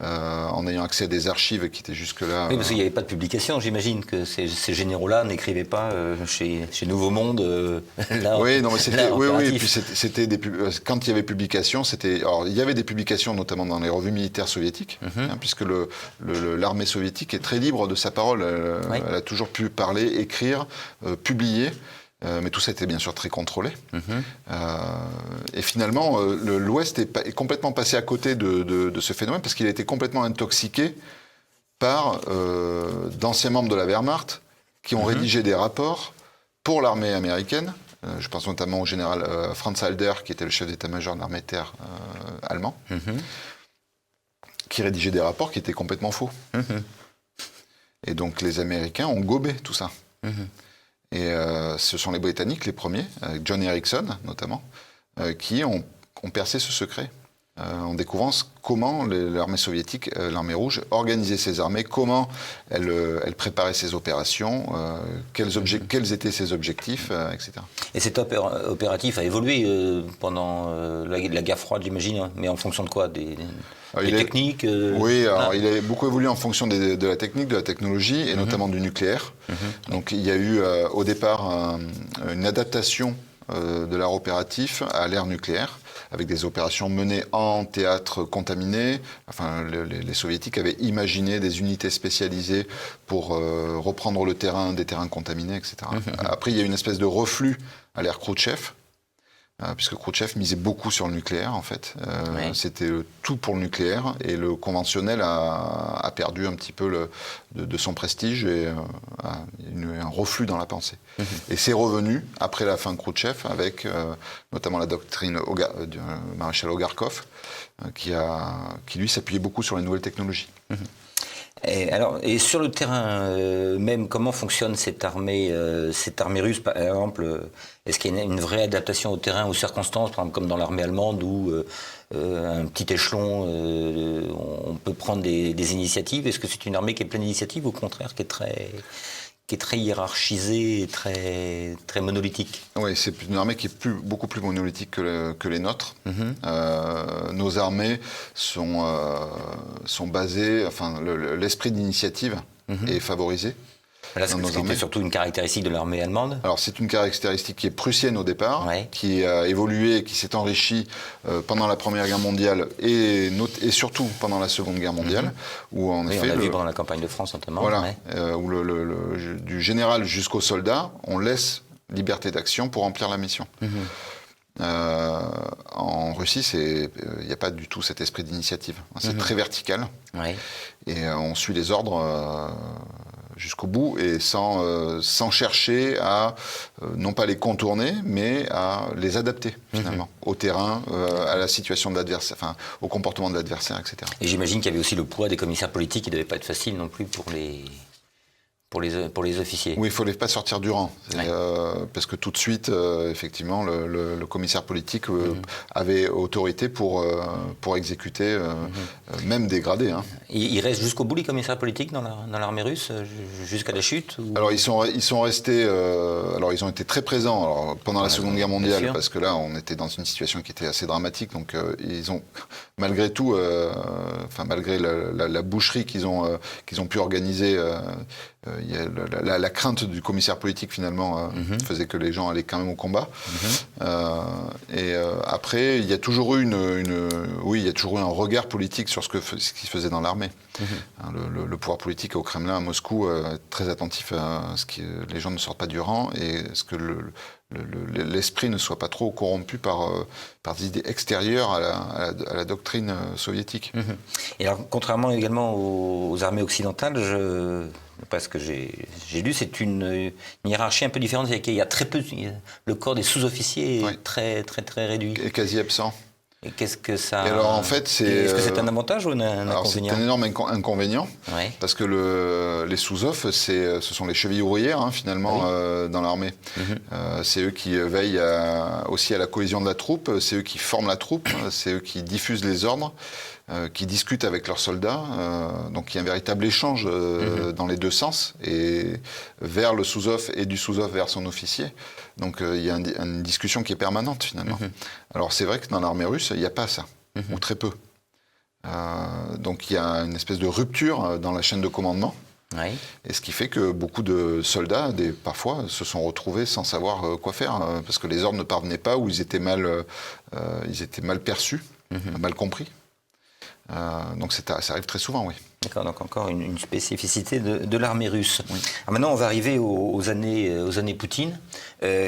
en ayant accès à des archives qui étaient jusque-là... Oui, parce qu'il n'y avait pas de publication, j'imagine que ces généraux-là n'écrivaient pas chez Nouveau Monde. Oui, non, mais c'était... Oui, et puis c'était quand il y avait publication, alors, il y avait des publications, notamment dans les revues militaires soviétiques, puisque l'armée soviétique est très libre de sa parole. Elle a toujours pu parler, écrire, publier. Mais tout ça était bien sûr très contrôlé. Et finalement, l'Ouest est complètement passé à côté de ce phénomène parce qu'il a été complètement intoxiqué par d'anciens membres de la Wehrmacht qui ont rédigé des rapports pour l'armée américaine. Je pense notamment au général Franz Halder, qui était le chef d'état-major de l'armée de terre allemand, qui rédigeait des rapports qui étaient complètement faux. Et donc les Américains ont gobé tout ça. Et ce sont les Britanniques, les premiers, avec John Erickson notamment, qui ont percé ce secret, en découvrant comment l'armée soviétique, l'armée rouge, organisait ses armées, comment elle préparait ses opérations, quels étaient ses objectifs, etc. Et cet opératif a évolué pendant la guerre froide, j'imagine, hein, mais en fonction de quoi des techniques Oui, alors il a beaucoup évolué en fonction de la technique, de la technologie, et notamment du nucléaire. Donc il y a eu au départ une adaptation de l'art opératif à l'ère nucléaire, avec des opérations menées en théâtre contaminé. Enfin, les soviétiques avaient imaginé des unités spécialisées pour reprendre le terrain, des terrains contaminés, etc. Après, il y a eu une espèce de reflux à l'ère Khrouchtchev, puisque Khrouchtchev misait beaucoup sur le nucléaire, en fait. C'était tout pour le nucléaire, et le conventionnel a perdu un petit peu de son prestige, et il y a eu un reflux dans la pensée. Et c'est revenu, après la fin de Khrouchtchev, avec notamment la doctrine du maréchal Ogarkov, qui lui s'appuyait beaucoup sur les nouvelles technologies. Et sur le terrain même, comment fonctionne cette armée russe, par exemple? Est-ce qu'il y a une vraie adaptation au terrain, aux circonstances, par exemple, comme dans l'armée allemande, où un petit échelon, on peut prendre des initiatives? Est-ce que c'est une armée qui est pleine d'initiatives, ou au contraire, qui est très hiérarchisée et très, très monolithique? Oui, c'est une armée qui est beaucoup plus monolithique que les nôtres. Nos armées sont basées, enfin, l'esprit d'initiative est favorisé. Là, c'était surtout une caractéristique de l'armée allemande. Alors, c'est une caractéristique qui est prussienne au départ, qui a évolué, qui s'est enrichie pendant la Première Guerre mondiale et surtout pendant la Seconde Guerre mondiale, où en effet... on l'a vu pendant la campagne de France notamment. Voilà, où du général jusqu'au soldat, on laisse liberté d'action pour remplir la mission. En Russie, il n'y a pas du tout cet esprit d'initiative. C'est très vertical. Et on suit les ordres jusqu'au bout, et sans chercher à non pas les contourner, mais à les adapter finalement au terrain, à la situation de l'adversaire, enfin au comportement de l'adversaire, etc. Et j'imagine qu'il y avait aussi le poids des commissaires politiques qui ne devait pas être facile non plus pour les officiers. Oui, il ne fallait pas sortir du rang, parce que tout de suite, effectivement, le commissaire politique avait autorité pour exécuter, même des gradés. Il reste jusqu'au bout les commissaires politiques dans l'armée russe, jusqu'à la chute Alors ils sont restés, alors ils ont été très présents pendant la Seconde Guerre mondiale, parce que là on était dans une situation qui était assez dramatique, donc ils ont malgré tout, malgré la boucherie qu'ils ont pu organiser, la crainte du commissaire politique finalement faisait que les gens allaient quand même au combat. Après, il y a toujours eu un regard politique sur ce qui se faisait dans l'armée. Le pouvoir politique au Kremlin, à Moscou, très attentif à ce que les gens ne sortent pas du rang, et ce que l'esprit ne soit pas trop corrompu par des idées extérieures à la doctrine soviétique. Et alors, contrairement également aux armées occidentales, parce que j'ai lu, c'est une hiérarchie un peu différente. Il y a très peu, le corps des sous-officiers est très, très, très réduit. Et quasi absent. Et qu'est-ce que ça... Et alors, en fait, est-ce que c'est un avantage ou un inconvénient? C'est un énorme inconvénient, parce que les sous-off, ce sont les chevilles ouvrières, finalement, dans l'armée. C'est eux qui veillent aussi à la cohésion de la troupe, c'est eux qui forment la troupe, c'est eux qui diffusent les ordres, qui discutent avec leurs soldats. Donc il y a un véritable échange dans les deux sens, et vers le sous-off et du sous-off vers son officier. Donc il y a une discussion qui est permanente finalement. Alors c'est vrai que dans l'armée russe, il n'y a pas ça, ou très peu. Donc il y a une espèce de rupture dans la chaîne de commandement. Oui. Et ce qui fait que beaucoup de soldats, parfois, se sont retrouvés sans savoir quoi faire, parce que les ordres ne parvenaient pas ou ils étaient mal perçus, mal compris. Donc ça arrive très souvent, oui. D'accord, donc encore une spécificité de l'armée russe. Oui. Alors maintenant, on va arriver aux années Poutine,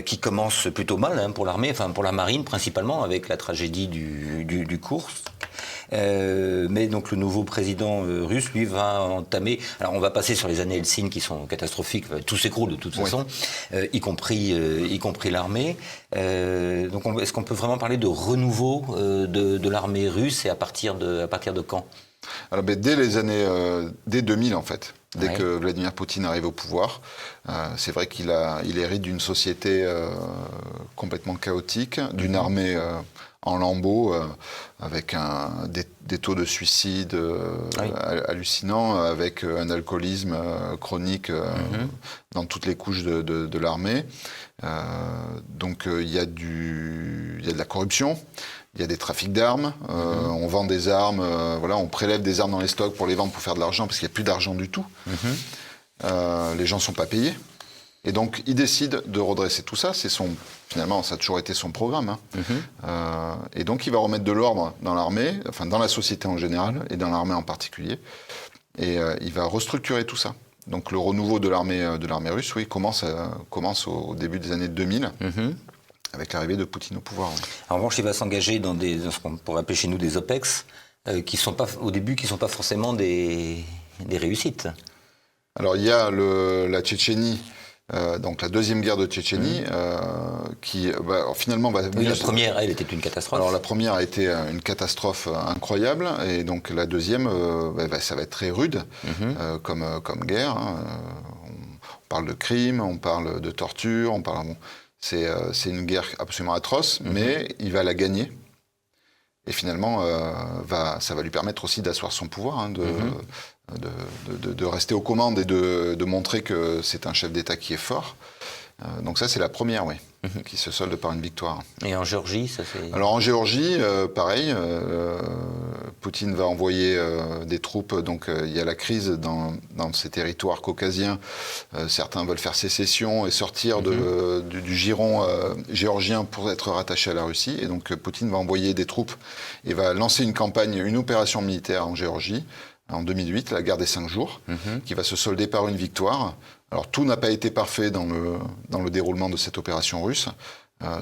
qui commencent plutôt mal pour l'armée, enfin pour la marine principalement, avec la tragédie du Koursk. Mais donc le nouveau président russe, lui, va entamer... Alors on va passer sur les années Helsinki qui sont catastrophiques, tout s'écroule de toute façon, y compris l'armée. Donc est-ce qu'on peut vraiment parler de renouveau de l'armée russe et à partir de quand ? Alors, dès 2000 en fait, dès que Vladimir Poutine arrive au pouvoir, c'est vrai qu'il hérite d'une société complètement chaotique, d'une armée en lambeaux, avec des taux de suicide hallucinants, avec un alcoolisme chronique dans toutes les couches de l'armée. Donc il y a de la corruption. Il y a des trafics d'armes, on vend des armes, on prélève des armes dans les stocks pour les vendre pour faire de l'argent, parce qu'il n'y a plus d'argent du tout. Les gens ne sont pas payés. Et donc, il décide de redresser tout ça. Finalement, ça a toujours été son programme. Et donc, il va remettre de l'ordre dans l'armée, enfin dans la société en général, et dans l'armée en particulier. Et il va restructurer tout ça. Donc, le renouveau de l'armée russe, oui, commence au début des années 2000. Avec l'arrivée de Poutine au pouvoir. Oui. En revanche, il va s'engager dans ce qu'on pourrait appeler chez nous des OPEX, qui sont pas forcément des réussites. Alors il y a la Tchétchénie, donc la deuxième guerre de Tchétchénie, qui finalement va... Oui, la première, elle était une catastrophe. Alors la première a été une catastrophe incroyable, et donc la deuxième, ça va être très rude comme guerre. On parle de crimes, on parle de torture, on parle... C'est une guerre absolument atroce, mais il va la gagner. Et finalement, ça va lui permettre aussi d'asseoir son pouvoir, de rester aux commandes et de montrer que c'est un chef d'État qui est fort. Donc ça, c'est la première, oui, qui se solde par une victoire. Et en Géorgie, ça c'est... Alors en Géorgie, pareil, Poutine va envoyer des troupes, donc il y a la crise dans ces territoires caucasiens. Certains veulent faire sécession et sortir du giron géorgien pour être rattachés à la Russie. Et donc Poutine va envoyer des troupes et va lancer une opération militaire en Géorgie en 2008, la guerre des 5 jours, qui va se solder par une victoire. Alors tout n'a pas été parfait dans le déroulement de cette opération russe.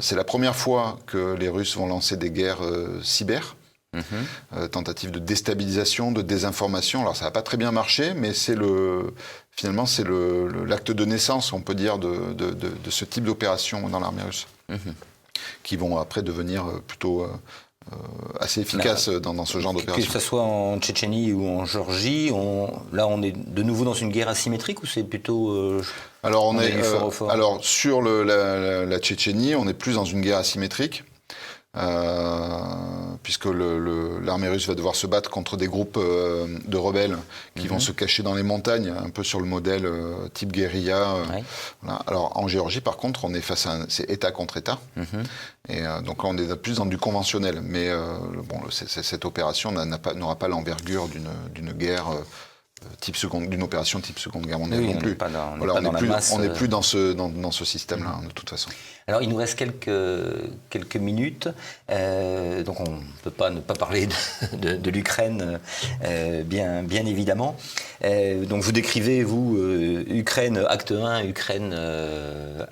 C'est la première fois que les Russes vont lancer des guerres cyber, tentative de déstabilisation, de désinformation. Alors ça n'a pas très bien marché, mais finalement c'est l'acte de naissance, on peut dire, de ce type d'opération dans l'armée russe, qui vont après devenir plutôt... assez efficace dans ce genre d'opération. Que ce soit en Tchétchénie ou en Géorgie, on est de nouveau dans une guerre asymétrique ou c'est plutôt... Alors, alors sur la Tchétchénie, on est plus dans une guerre asymétrique. Puisque l'armée russe va devoir se battre contre des groupes de rebelles qui vont se cacher dans les montagnes, un peu sur le modèle type guérilla. Voilà. Alors en Géorgie, par contre, on est face à c'est État contre État, et donc là on est plus dans du conventionnel. Mais cette opération n'aura pas l'envergure d'une guerre. D'une opération type Seconde Guerre mondiale non plus. On n'est plus dans ce système-là, de toute façon. Alors, il nous reste quelques minutes. Donc, on ne peut pas ne pas parler de l'Ukraine, bien évidemment. Donc, vous décrivez, Ukraine acte 1, Ukraine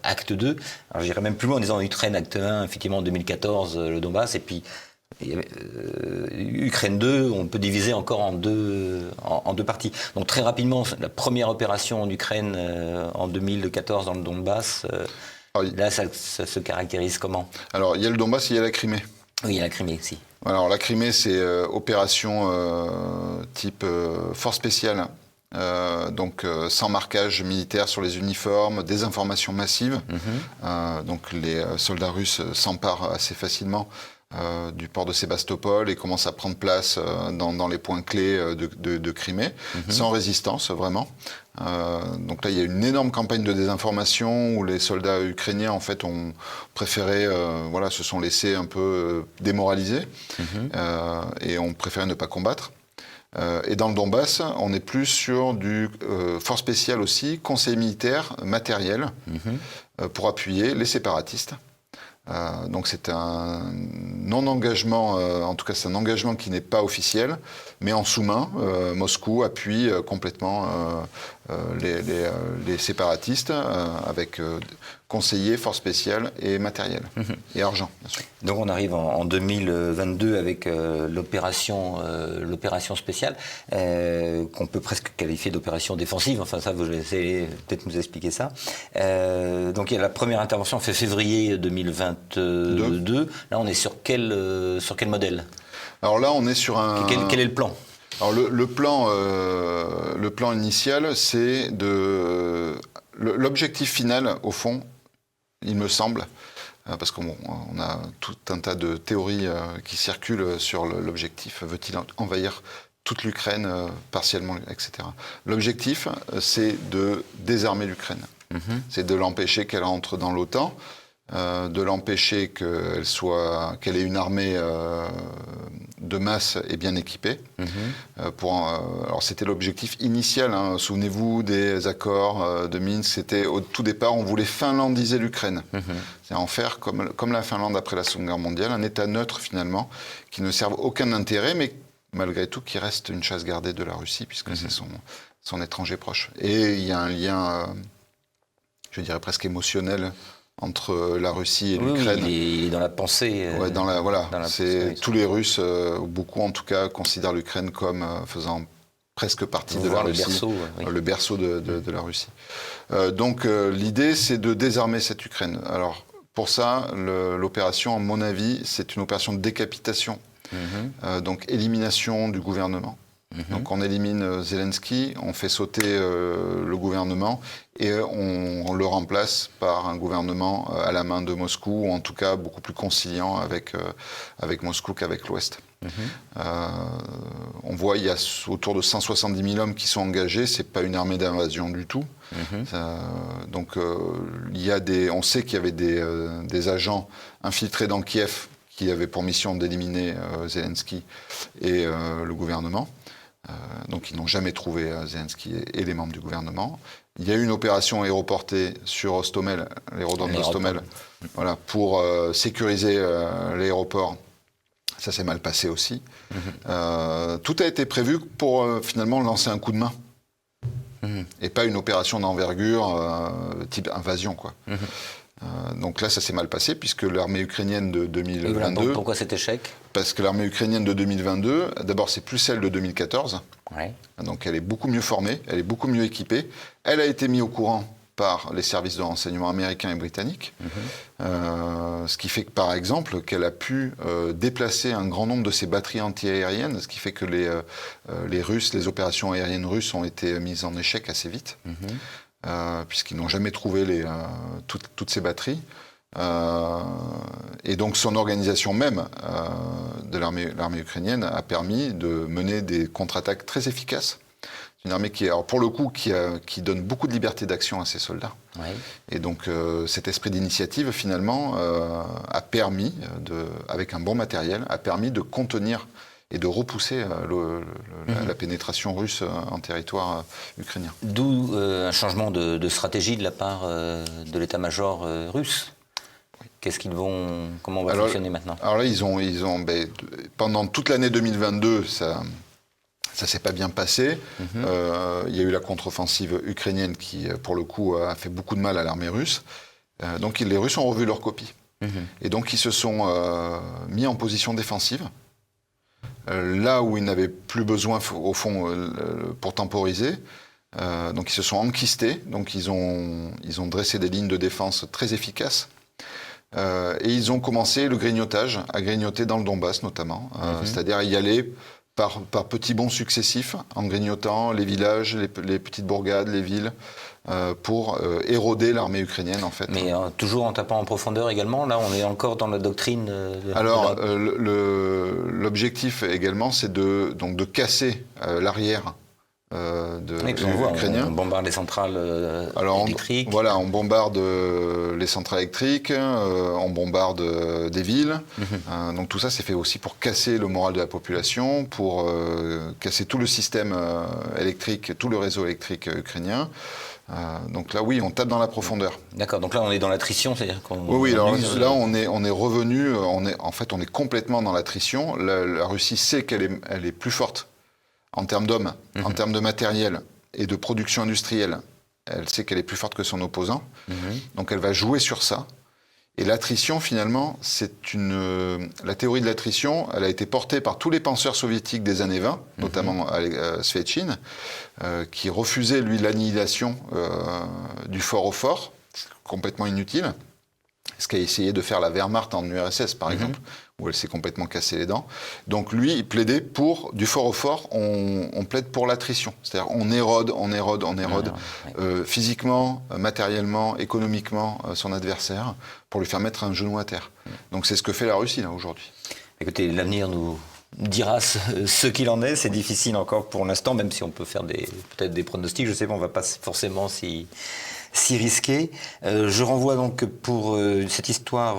acte 2. Alors, j'irais même plus loin en disant Ukraine acte 1, effectivement, en 2014, le Donbass, et puis Ukraine 2, on peut diviser encore en deux parties. Donc très rapidement, la première opération en Ukraine en 2014 dans le Donbass, là ça se caractérise comment ? Alors il y a le Donbass et il y a la Crimée. Oui, il y a la Crimée aussi. Alors la Crimée, c'est opération type force spéciale. Donc sans marquage militaire sur les uniformes, des informations massives. Donc les soldats russes s'emparent assez facilement du port de Sébastopol et commence à prendre place dans les points clés de Crimée, sans résistance vraiment. Donc là, il y a une énorme campagne de désinformation où les soldats ukrainiens en fait ont préféré, se sont laissés un peu démoraliser et ont préféré ne pas combattre. Et dans le Donbass, on est plus sur du force spéciale aussi, conseil militaire, matériel, pour appuyer les séparatistes. Donc c'est un non-engagement, en tout cas c'est un engagement qui n'est pas officiel, mais en sous-main, Moscou appuie complètement les séparatistes avec conseillers, forces spéciales et matériel, et argent, bien sûr. Donc on arrive en 2022 avec l'opération spéciale, qu'on peut presque qualifier d'opération défensive, enfin ça vous allez peut-être nous expliquer ça. Donc il y a la première intervention en février 2022, là on est sur quel modèle? Alors là on est sur un... Quel est le plan? Alors le plan initial, c'est l'objectif final, au fond, il me semble, parce qu'on a tout un tas de théories qui circulent sur l'objectif. Veut-il envahir toute l'Ukraine, partiellement, etc. L'objectif, c'est de désarmer l'Ukraine. C'est de l'empêcher qu'elle entre dans l'OTAN, de l'empêcher qu'elle ait une armée de masse et bien équipée. Alors c'était l'objectif initial, hein. Souvenez-vous des accords de Minsk, c'était au tout départ, on voulait finlandiser l'Ukraine. C'est en faire comme la Finlande après la Seconde Guerre mondiale, un État neutre finalement, qui ne serve aucun intérêt, mais malgré tout qui reste une chasse gardée de la Russie, puisque c'est son étranger proche. Et il y a un lien, je dirais presque émotionnel, entre la Russie et l'Ukraine. Oui, il est dans la pensée. Tous les Russes, beaucoup en tout cas, considèrent l'Ukraine comme faisant presque partie de la Russie. Le berceau de la Russie. Donc l'idée, c'est de désarmer cette Ukraine. Alors pour ça, l'opération, à mon avis, c'est une opération de décapitation. Donc élimination du gouvernement. Donc on élimine Zelensky, on fait sauter le gouvernement et on le remplace par un gouvernement à la main de Moscou, ou en tout cas beaucoup plus conciliant avec Moscou qu'avec l'Ouest. On voit il y a autour de 170 000 hommes qui sont engagés, c'est pas une armée d'invasion du tout. Donc on sait qu'il y avait des agents infiltrés dans Kiev qui avaient pour mission d'éliminer Zelensky et le gouvernement. Donc ils n'ont jamais trouvé Zelensky et les membres du gouvernement. Il y a eu une opération aéroportée sur Hostomel, l'aérodrome d'Hostomel, pour sécuriser l'aéroport. Ça s'est mal passé aussi. Tout a été prévu pour finalement lancer un coup de main. Et pas une opération d'envergure type invasion, quoi. Donc là, ça s'est mal passé, puisque l'armée ukrainienne de 2022... Pourquoi cet échec? Parce que l'armée ukrainienne de 2022, d'abord, c'est plus celle de 2014. Donc elle est beaucoup mieux formée, elle est beaucoup mieux équipée. Elle a été mise au courant par les services de renseignement américains et britanniques. Ce qui fait que, par exemple, qu'elle a pu déplacer un grand nombre de ses batteries anti-aériennes, ce qui fait que les opérations aériennes russes ont été mises en échec assez vite. Puisqu'ils n'ont jamais trouvé toutes ces batteries. Et donc son organisation même de l'armée ukrainienne a permis de mener des contre-attaques très efficaces. C'est une armée qui, alors pour le coup, qui donne beaucoup de liberté d'action à ses soldats. Et donc cet esprit d'initiative, finalement, a permis, avec un bon matériel, a permis de contenir et de repousser la pénétration russe en territoire ukrainien. D'où un changement de stratégie de la part de l'état-major russe. Comment on va fonctionner maintenant? Alors là, pendant toute l'année 2022, ça s'est pas bien passé. Il y a eu la contre-offensive ukrainienne qui, pour le coup, a fait beaucoup de mal à l'armée russe. Donc les Russes ont revu leur copie. Et donc ils se sont mis en position défensive. Là où ils n'avaient plus besoin, au fond, pour temporiser. Donc ils se sont enquistés, donc ils ont dressé des lignes de défense très efficaces. Et ils ont commencé le grignotage, à grignoter dans le Donbass notamment, c'est-à-dire à y aller par petits bonds successifs, en grignotant les villages, les petites bourgades, les villes, pour éroder l'armée ukrainienne en fait. Mais toujours en tapant en profondeur également, là on est encore dans la doctrine Alors l'objectif également c'est de casser l'arrière ukrainien. On bombarde les centrales électriques. On bombarde les centrales électriques, on bombarde des villes. Donc tout ça c'est fait aussi pour casser le moral de la population, pour casser tout le système électrique, tout le réseau électrique ukrainien. Donc là, oui, on tape dans la profondeur. D'accord. Donc là, on est dans l'attrition, c'est-à-dire qu'on. Oui. Alors là, on est revenu. On est complètement dans l'attrition. La Russie sait qu'elle est plus forte en termes d'hommes, en termes de matériel et de production industrielle. Elle sait qu'elle est plus forte que son opposant. Donc elle va jouer sur ça. Et l'attrition, finalement, la théorie de l'attrition, elle a été portée par tous les penseurs soviétiques des années 20, notamment Svechine, qui refusait, lui, l'annihilation du fort au fort, complètement inutile. Ce qu'a essayé de faire la Wehrmacht en URSS, par exemple, où elle s'est complètement cassé les dents. Donc lui, il plaidait pour, du fort au fort, on plaide pour l'attrition. C'est-à-dire on érode physiquement, matériellement, économiquement son adversaire pour lui faire mettre un genou à terre. Donc c'est ce que fait la Russie là aujourd'hui. Écoutez, l'avenir nous dira ce qu'il en est. C'est difficile encore pour l'instant, même si on peut faire peut-être des pronostics. Je sais pas, on va pas forcément si risqué. Je renvoie donc pour cette histoire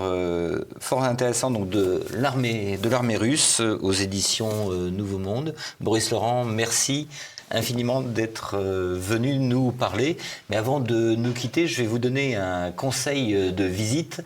fort intéressante donc de l'armée russe aux éditions Nouveau Monde. Boris Laurent, merci infiniment d'être venu nous parler. Mais avant de nous quitter, je vais vous donner un conseil de visite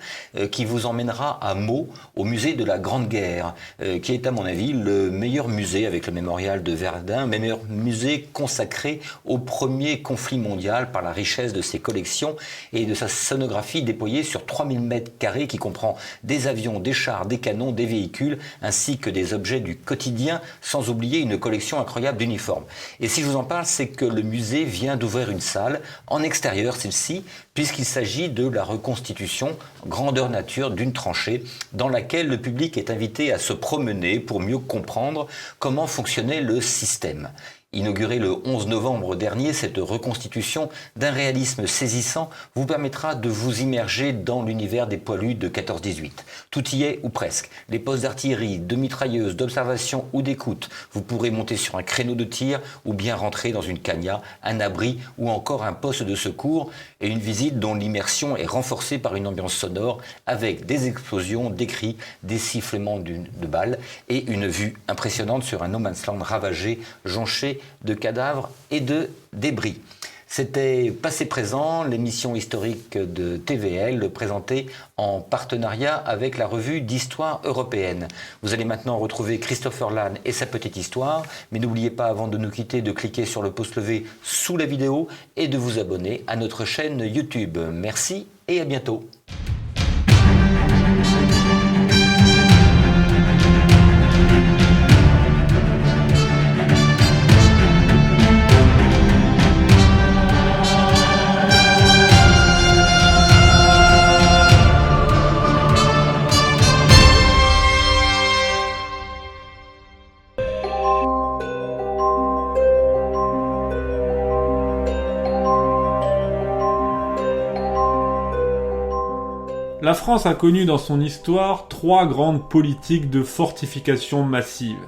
qui vous emmènera à Meaux, au musée de la Grande Guerre, qui est à mon avis le meilleur musée avec le mémorial de Verdun, meilleur musée consacré au premier conflit mondial par la richesse de ses collections et de sa scénographie déployée sur 3000 mètres carrés qui comprend des avions, des chars, des canons, des véhicules, ainsi que des objets du quotidien, sans oublier une collection incroyable d'uniformes. Et si je vous en parle, c'est que le musée vient d'ouvrir une salle en extérieur, celle-ci, puisqu'il s'agit de la reconstitution grandeur nature d'une tranchée dans laquelle le public est invité à se promener pour mieux comprendre comment fonctionnait le système. Inaugurée le 11 novembre dernier, cette reconstitution d'un réalisme saisissant vous permettra de vous immerger dans l'univers des poilus de 14-18. Tout y est ou presque. Les postes d'artillerie, de mitrailleuses, d'observation ou d'écoute. Vous pourrez monter sur un créneau de tir ou bien rentrer dans une cagnat, un abri ou encore un poste de secours et une visite dont l'immersion est renforcée par une ambiance sonore avec des explosions, des cris, des sifflements de balles et une vue impressionnante sur un no man's land ravagé, jonché de cadavres et de débris. C'était Passé Présent, l'émission historique de TVL, présentée en partenariat avec la revue d'histoire européenne. Vous allez maintenant retrouver Christopher Lann et sa petite histoire, mais n'oubliez pas avant de nous quitter de cliquer sur le pouce levé sous la vidéo et de vous abonner à notre chaîne YouTube. Merci et à bientôt. La France a connu dans son histoire 3 grandes politiques de fortification massive.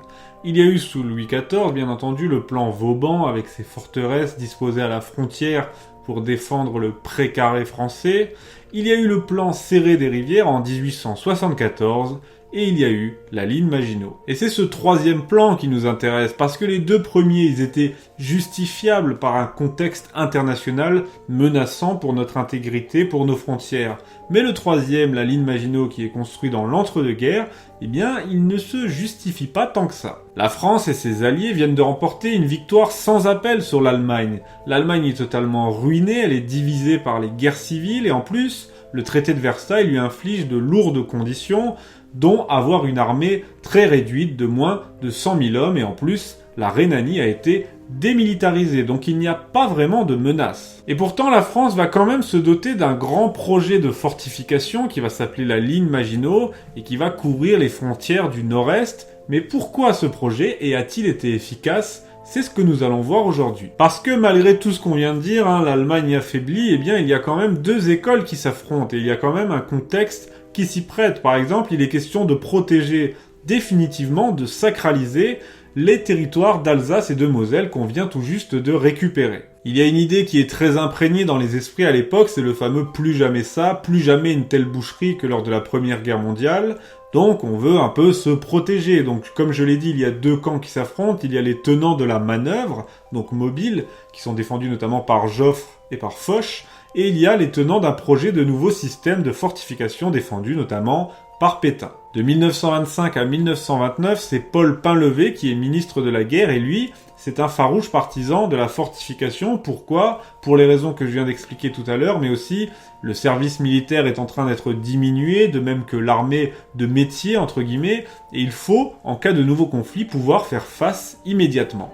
Il y a eu sous Louis XIV, bien entendu, le plan Vauban avec ses forteresses disposées à la frontière pour défendre le pré-carré français. Il y a eu le plan Serré des Rivières en 1874 et il y a eu la ligne Maginot. Et c'est ce 3e plan qui nous intéresse, parce que les 2 premiers, ils étaient justifiables par un contexte international menaçant pour notre intégrité, pour nos frontières. Mais le 3e, la ligne Maginot, qui est construit dans l'entre-deux-guerres, eh bien, il ne se justifie pas tant que ça. La France et ses alliés viennent de remporter une victoire sans appel sur l'Allemagne. L'Allemagne est totalement ruinée, elle est divisée par les guerres civiles, et en plus, le traité de Versailles lui inflige de lourdes conditions, dont avoir une armée très réduite de moins de 100 000 hommes, et en plus, la Rhénanie a été démilitarisée, donc il n'y a pas vraiment de menace. Et pourtant, la France va quand même se doter d'un grand projet de fortification qui va s'appeler la ligne Maginot, et qui va couvrir les frontières du Nord-Est. Mais pourquoi ce projet, et a-t-il été efficace ? C'est ce que nous allons voir aujourd'hui. Parce que malgré tout ce qu'on vient de dire, l'Allemagne affaiblie, eh bien il y a quand même deux écoles qui s'affrontent et il y a quand même un contexte qui s'y prête. Par exemple, il est question de protéger définitivement, de sacraliser les territoires d'Alsace et de Moselle qu'on vient tout juste de récupérer. Il y a une idée qui est très imprégnée dans les esprits à l'époque, c'est le fameux plus jamais ça, plus jamais une telle boucherie que lors de la Première Guerre mondiale. Donc on veut un peu se protéger. Donc comme je l'ai dit, il y a deux camps qui s'affrontent. Il y a les tenants de la manœuvre, donc mobile, qui sont défendus notamment par Joffre et par Foch. Et il y a les tenants d'un projet de nouveau système de fortification défendu notamment par Pétain. De 1925 à 1929, c'est Paul Painlevé qui est ministre de la guerre et lui, c'est un farouche partisan de la fortification. Pourquoi ? Pour les raisons que je viens d'expliquer tout à l'heure, mais aussi le service militaire est en train d'être diminué, de même que l'armée de métier, entre guillemets, et il faut, en cas de nouveau conflit, pouvoir faire face immédiatement.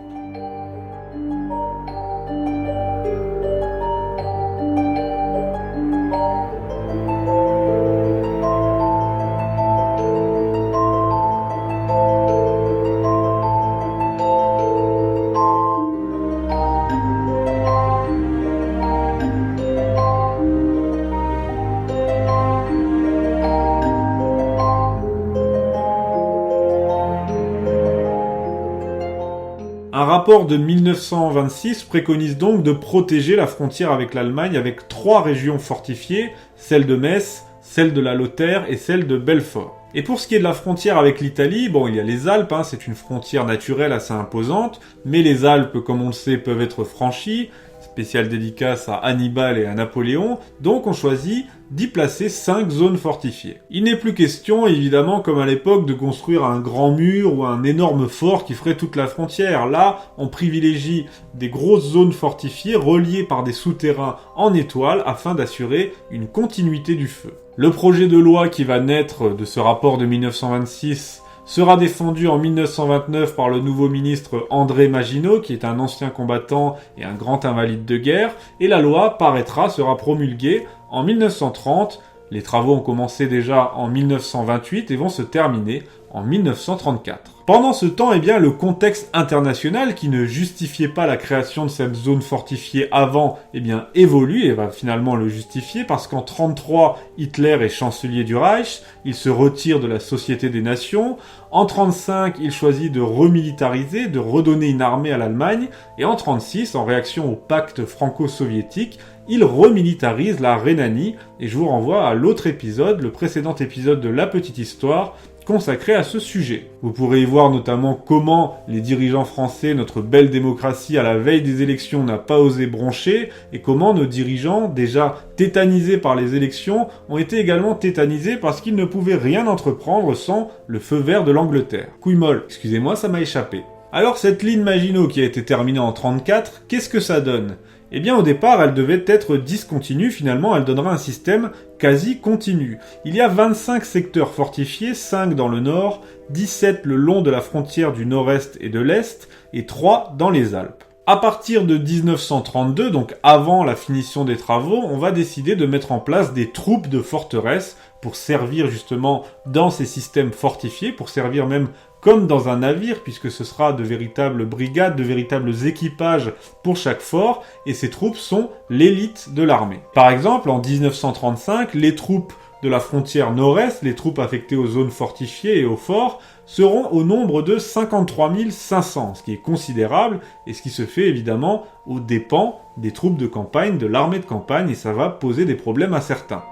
Un rapport de 1926 préconise donc de protéger la frontière avec l'Allemagne avec 3 régions fortifiées, celle de Metz, celle de la Lothaire et celle de Belfort. Et pour ce qui est de la frontière avec l'Italie, il y a les Alpes, c'est une frontière naturelle assez imposante, mais les Alpes, comme on le sait, peuvent être franchies, spéciale dédicace à Hannibal et à Napoléon, donc on choisit d'y placer 5 zones fortifiées. Il n'est plus question, évidemment, comme à l'époque, de construire un grand mur ou un énorme fort qui ferait toute la frontière. Là, on privilégie des grosses zones fortifiées reliées par des souterrains en étoile afin d'assurer une continuité du feu. Le projet de loi qui va naître de ce rapport de 1926 sera défendu en 1929 par le nouveau ministre André Maginot, qui est un ancien combattant et un grand invalide de guerre, et la loi sera promulguée en 1930. Les travaux ont commencé déjà en 1928 et vont se terminer en 1934. Pendant ce temps, le contexte international qui ne justifiait pas la création de cette zone fortifiée avant, évolue et va finalement le justifier parce qu'en 1933, Hitler est chancelier du Reich, il se retire de la Société des Nations. En 1935, il choisit de remilitariser, de redonner une armée à l'Allemagne. Et en 1936, en réaction au pacte franco-soviétique, il remilitarise la Rhénanie. Et je vous renvoie à l'autre épisode, le précédent épisode de La Petite Histoire, consacré à ce sujet. Vous pourrez y voir notamment comment les dirigeants français, notre belle démocratie à la veille des élections, n'a pas osé broncher, et comment nos dirigeants, déjà tétanisés par les élections, ont été également tétanisés parce qu'ils ne pouvaient rien entreprendre sans le feu vert de l'Angleterre. Couille molle, excusez-moi, ça m'a échappé. Alors cette ligne Maginot qui a été terminée en 1934, qu'est-ce que ça donne ? Au départ, elle devait être discontinue, finalement elle donnera un système quasi continu. Il y a 25 secteurs fortifiés, 5 dans le nord, 17 le long de la frontière du nord-est et de l'est, et 3 dans les Alpes. À partir de 1932, donc avant la finition des travaux, on va décider de mettre en place des troupes de forteresse pour servir justement dans ces systèmes fortifiés, pour servir même comme dans un navire, puisque ce sera de véritables brigades, de véritables équipages pour chaque fort, et ces troupes sont l'élite de l'armée. Par exemple, en 1935, les troupes de la frontière nord-est, les troupes affectées aux zones fortifiées et aux forts, seront au nombre de 53 500, ce qui est considérable, et ce qui se fait évidemment aux dépens des troupes de campagne, de l'armée de campagne, et ça va poser des problèmes à certains.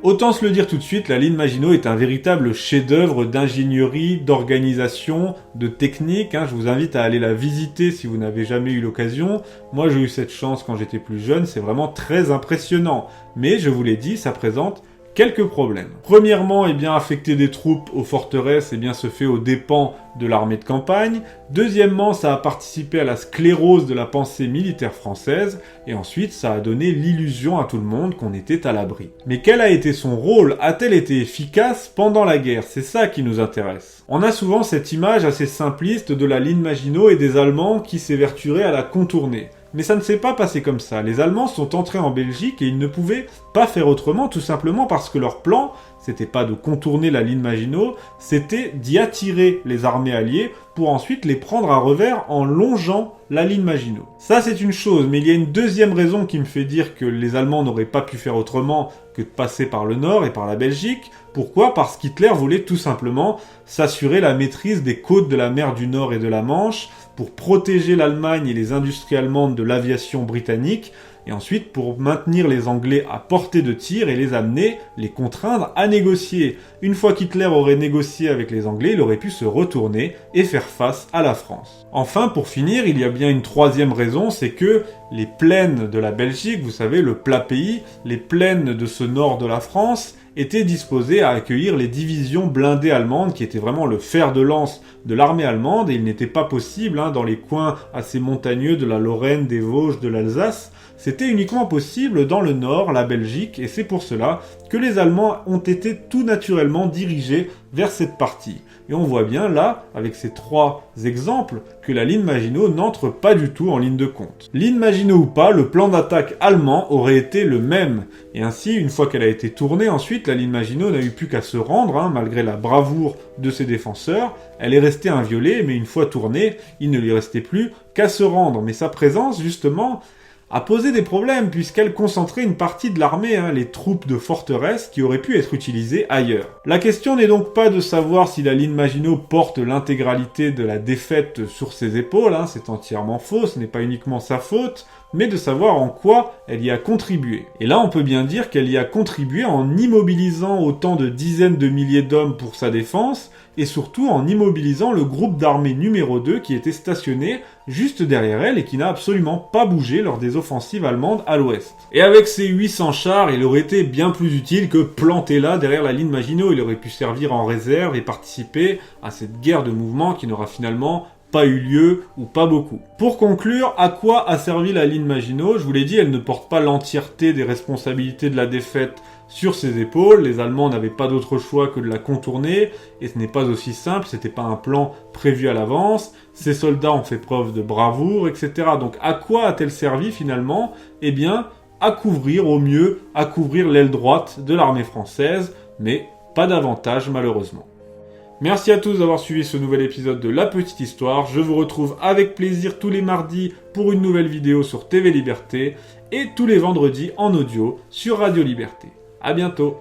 Autant se le dire tout de suite, la ligne Maginot est un véritable chef-d'œuvre d'ingénierie, d'organisation, de technique. Je vous invite à aller la visiter si vous n'avez jamais eu l'occasion. Moi, j'ai eu cette chance quand j'étais plus jeune, c'est vraiment très impressionnant. Mais, je vous l'ai dit, ça présente quelques problèmes. Premièrement, affecter des troupes aux forteresses se fait aux dépens de l'armée de campagne. Deuxièmement, ça a participé à la sclérose de la pensée militaire française. Et ensuite, ça a donné l'illusion à tout le monde qu'on était à l'abri. Mais quel a été son rôle? A-t-elle été efficace pendant la guerre? C'est ça qui nous intéresse. On a souvent cette image assez simpliste de la ligne Maginot et des Allemands qui s'évertueraient à la contourner. Mais ça ne s'est pas passé comme ça. Les Allemands sont entrés en Belgique et ils ne pouvaient pas faire autrement, tout simplement parce que leur plan, c'était pas de contourner la ligne Maginot, c'était d'y attirer les armées alliées pour ensuite les prendre à revers en longeant la ligne Maginot. Ça, c'est une chose, mais il y a une deuxième raison qui me fait dire que les Allemands n'auraient pas pu faire autrement que de passer par le nord et par la Belgique. Pourquoi? Parce qu'Hitler voulait tout simplement s'assurer la maîtrise des côtes de la mer du Nord et de la Manche, pour protéger l'Allemagne et les industries allemandes de l'aviation britannique, et ensuite pour maintenir les Anglais à portée de tir et les amener, les contraindre à négocier. Une fois qu'Hitler aurait négocié avec les Anglais, il aurait pu se retourner et faire face à la France. Enfin, pour finir, il y a bien une troisième raison, c'est que les plaines de la Belgique, vous savez, le plat pays, les plaines de ce nord de la France, étaient disposés à accueillir les divisions blindées allemandes qui étaient vraiment le fer de lance de l'armée allemande, et il n'était pas possible, dans les coins assez montagneux de la Lorraine, des Vosges, de l'Alsace, c'était uniquement possible dans le nord, la Belgique, et c'est pour cela que les Allemands ont été tout naturellement dirigés vers cette partie. Et on voit bien là, avec ces trois exemples, que la ligne Maginot n'entre pas du tout en ligne de compte. Ligne Maginot ou pas, le plan d'attaque allemand aurait été le même. Et ainsi, une fois qu'elle a été tournée, ensuite, la ligne Maginot n'a eu plus qu'à se rendre, malgré la bravoure de ses défenseurs. Elle est restée inviolée, mais une fois tournée, il ne lui restait plus qu'à se rendre. Mais sa présence, justement, a posé des problèmes puisqu'elle concentrait une partie de l'armée, les troupes de forteresse qui auraient pu être utilisées ailleurs. La question n'est donc pas de savoir si la ligne Maginot porte l'intégralité de la défaite sur ses épaules, c'est entièrement faux, ce n'est pas uniquement sa faute, mais de savoir en quoi elle y a contribué. Et là, on peut bien dire qu'elle y a contribué en immobilisant autant de dizaines de milliers d'hommes pour sa défense, et surtout en immobilisant le groupe d'armée numéro 2 qui était stationné juste derrière elle et qui n'a absolument pas bougé lors des offensives allemandes à l'ouest. Et avec ses 800 chars, il aurait été bien plus utile que planté là derrière la ligne Maginot. Il aurait pu servir en réserve et participer à cette guerre de mouvement qui n'aura finalement pas eu lieu ou pas beaucoup. Pour conclure, à quoi a servi la ligne Maginot? Je vous l'ai dit, elle ne porte pas l'entièreté des responsabilités de la défaite sur ses épaules. Les Allemands n'avaient pas d'autre choix que de la contourner, et ce n'est pas aussi simple, c'était pas un plan prévu à l'avance. Ces soldats ont fait preuve de bravoure, etc. Donc à quoi a-t-elle servi finalement? Eh bien, à couvrir au mieux, à couvrir l'aile droite de l'armée française, mais pas davantage malheureusement. Merci à tous d'avoir suivi ce nouvel épisode de La Petite Histoire. Je vous retrouve avec plaisir tous les mardis pour une nouvelle vidéo sur TV Liberté et tous les vendredis en audio sur Radio Liberté. À bientôt.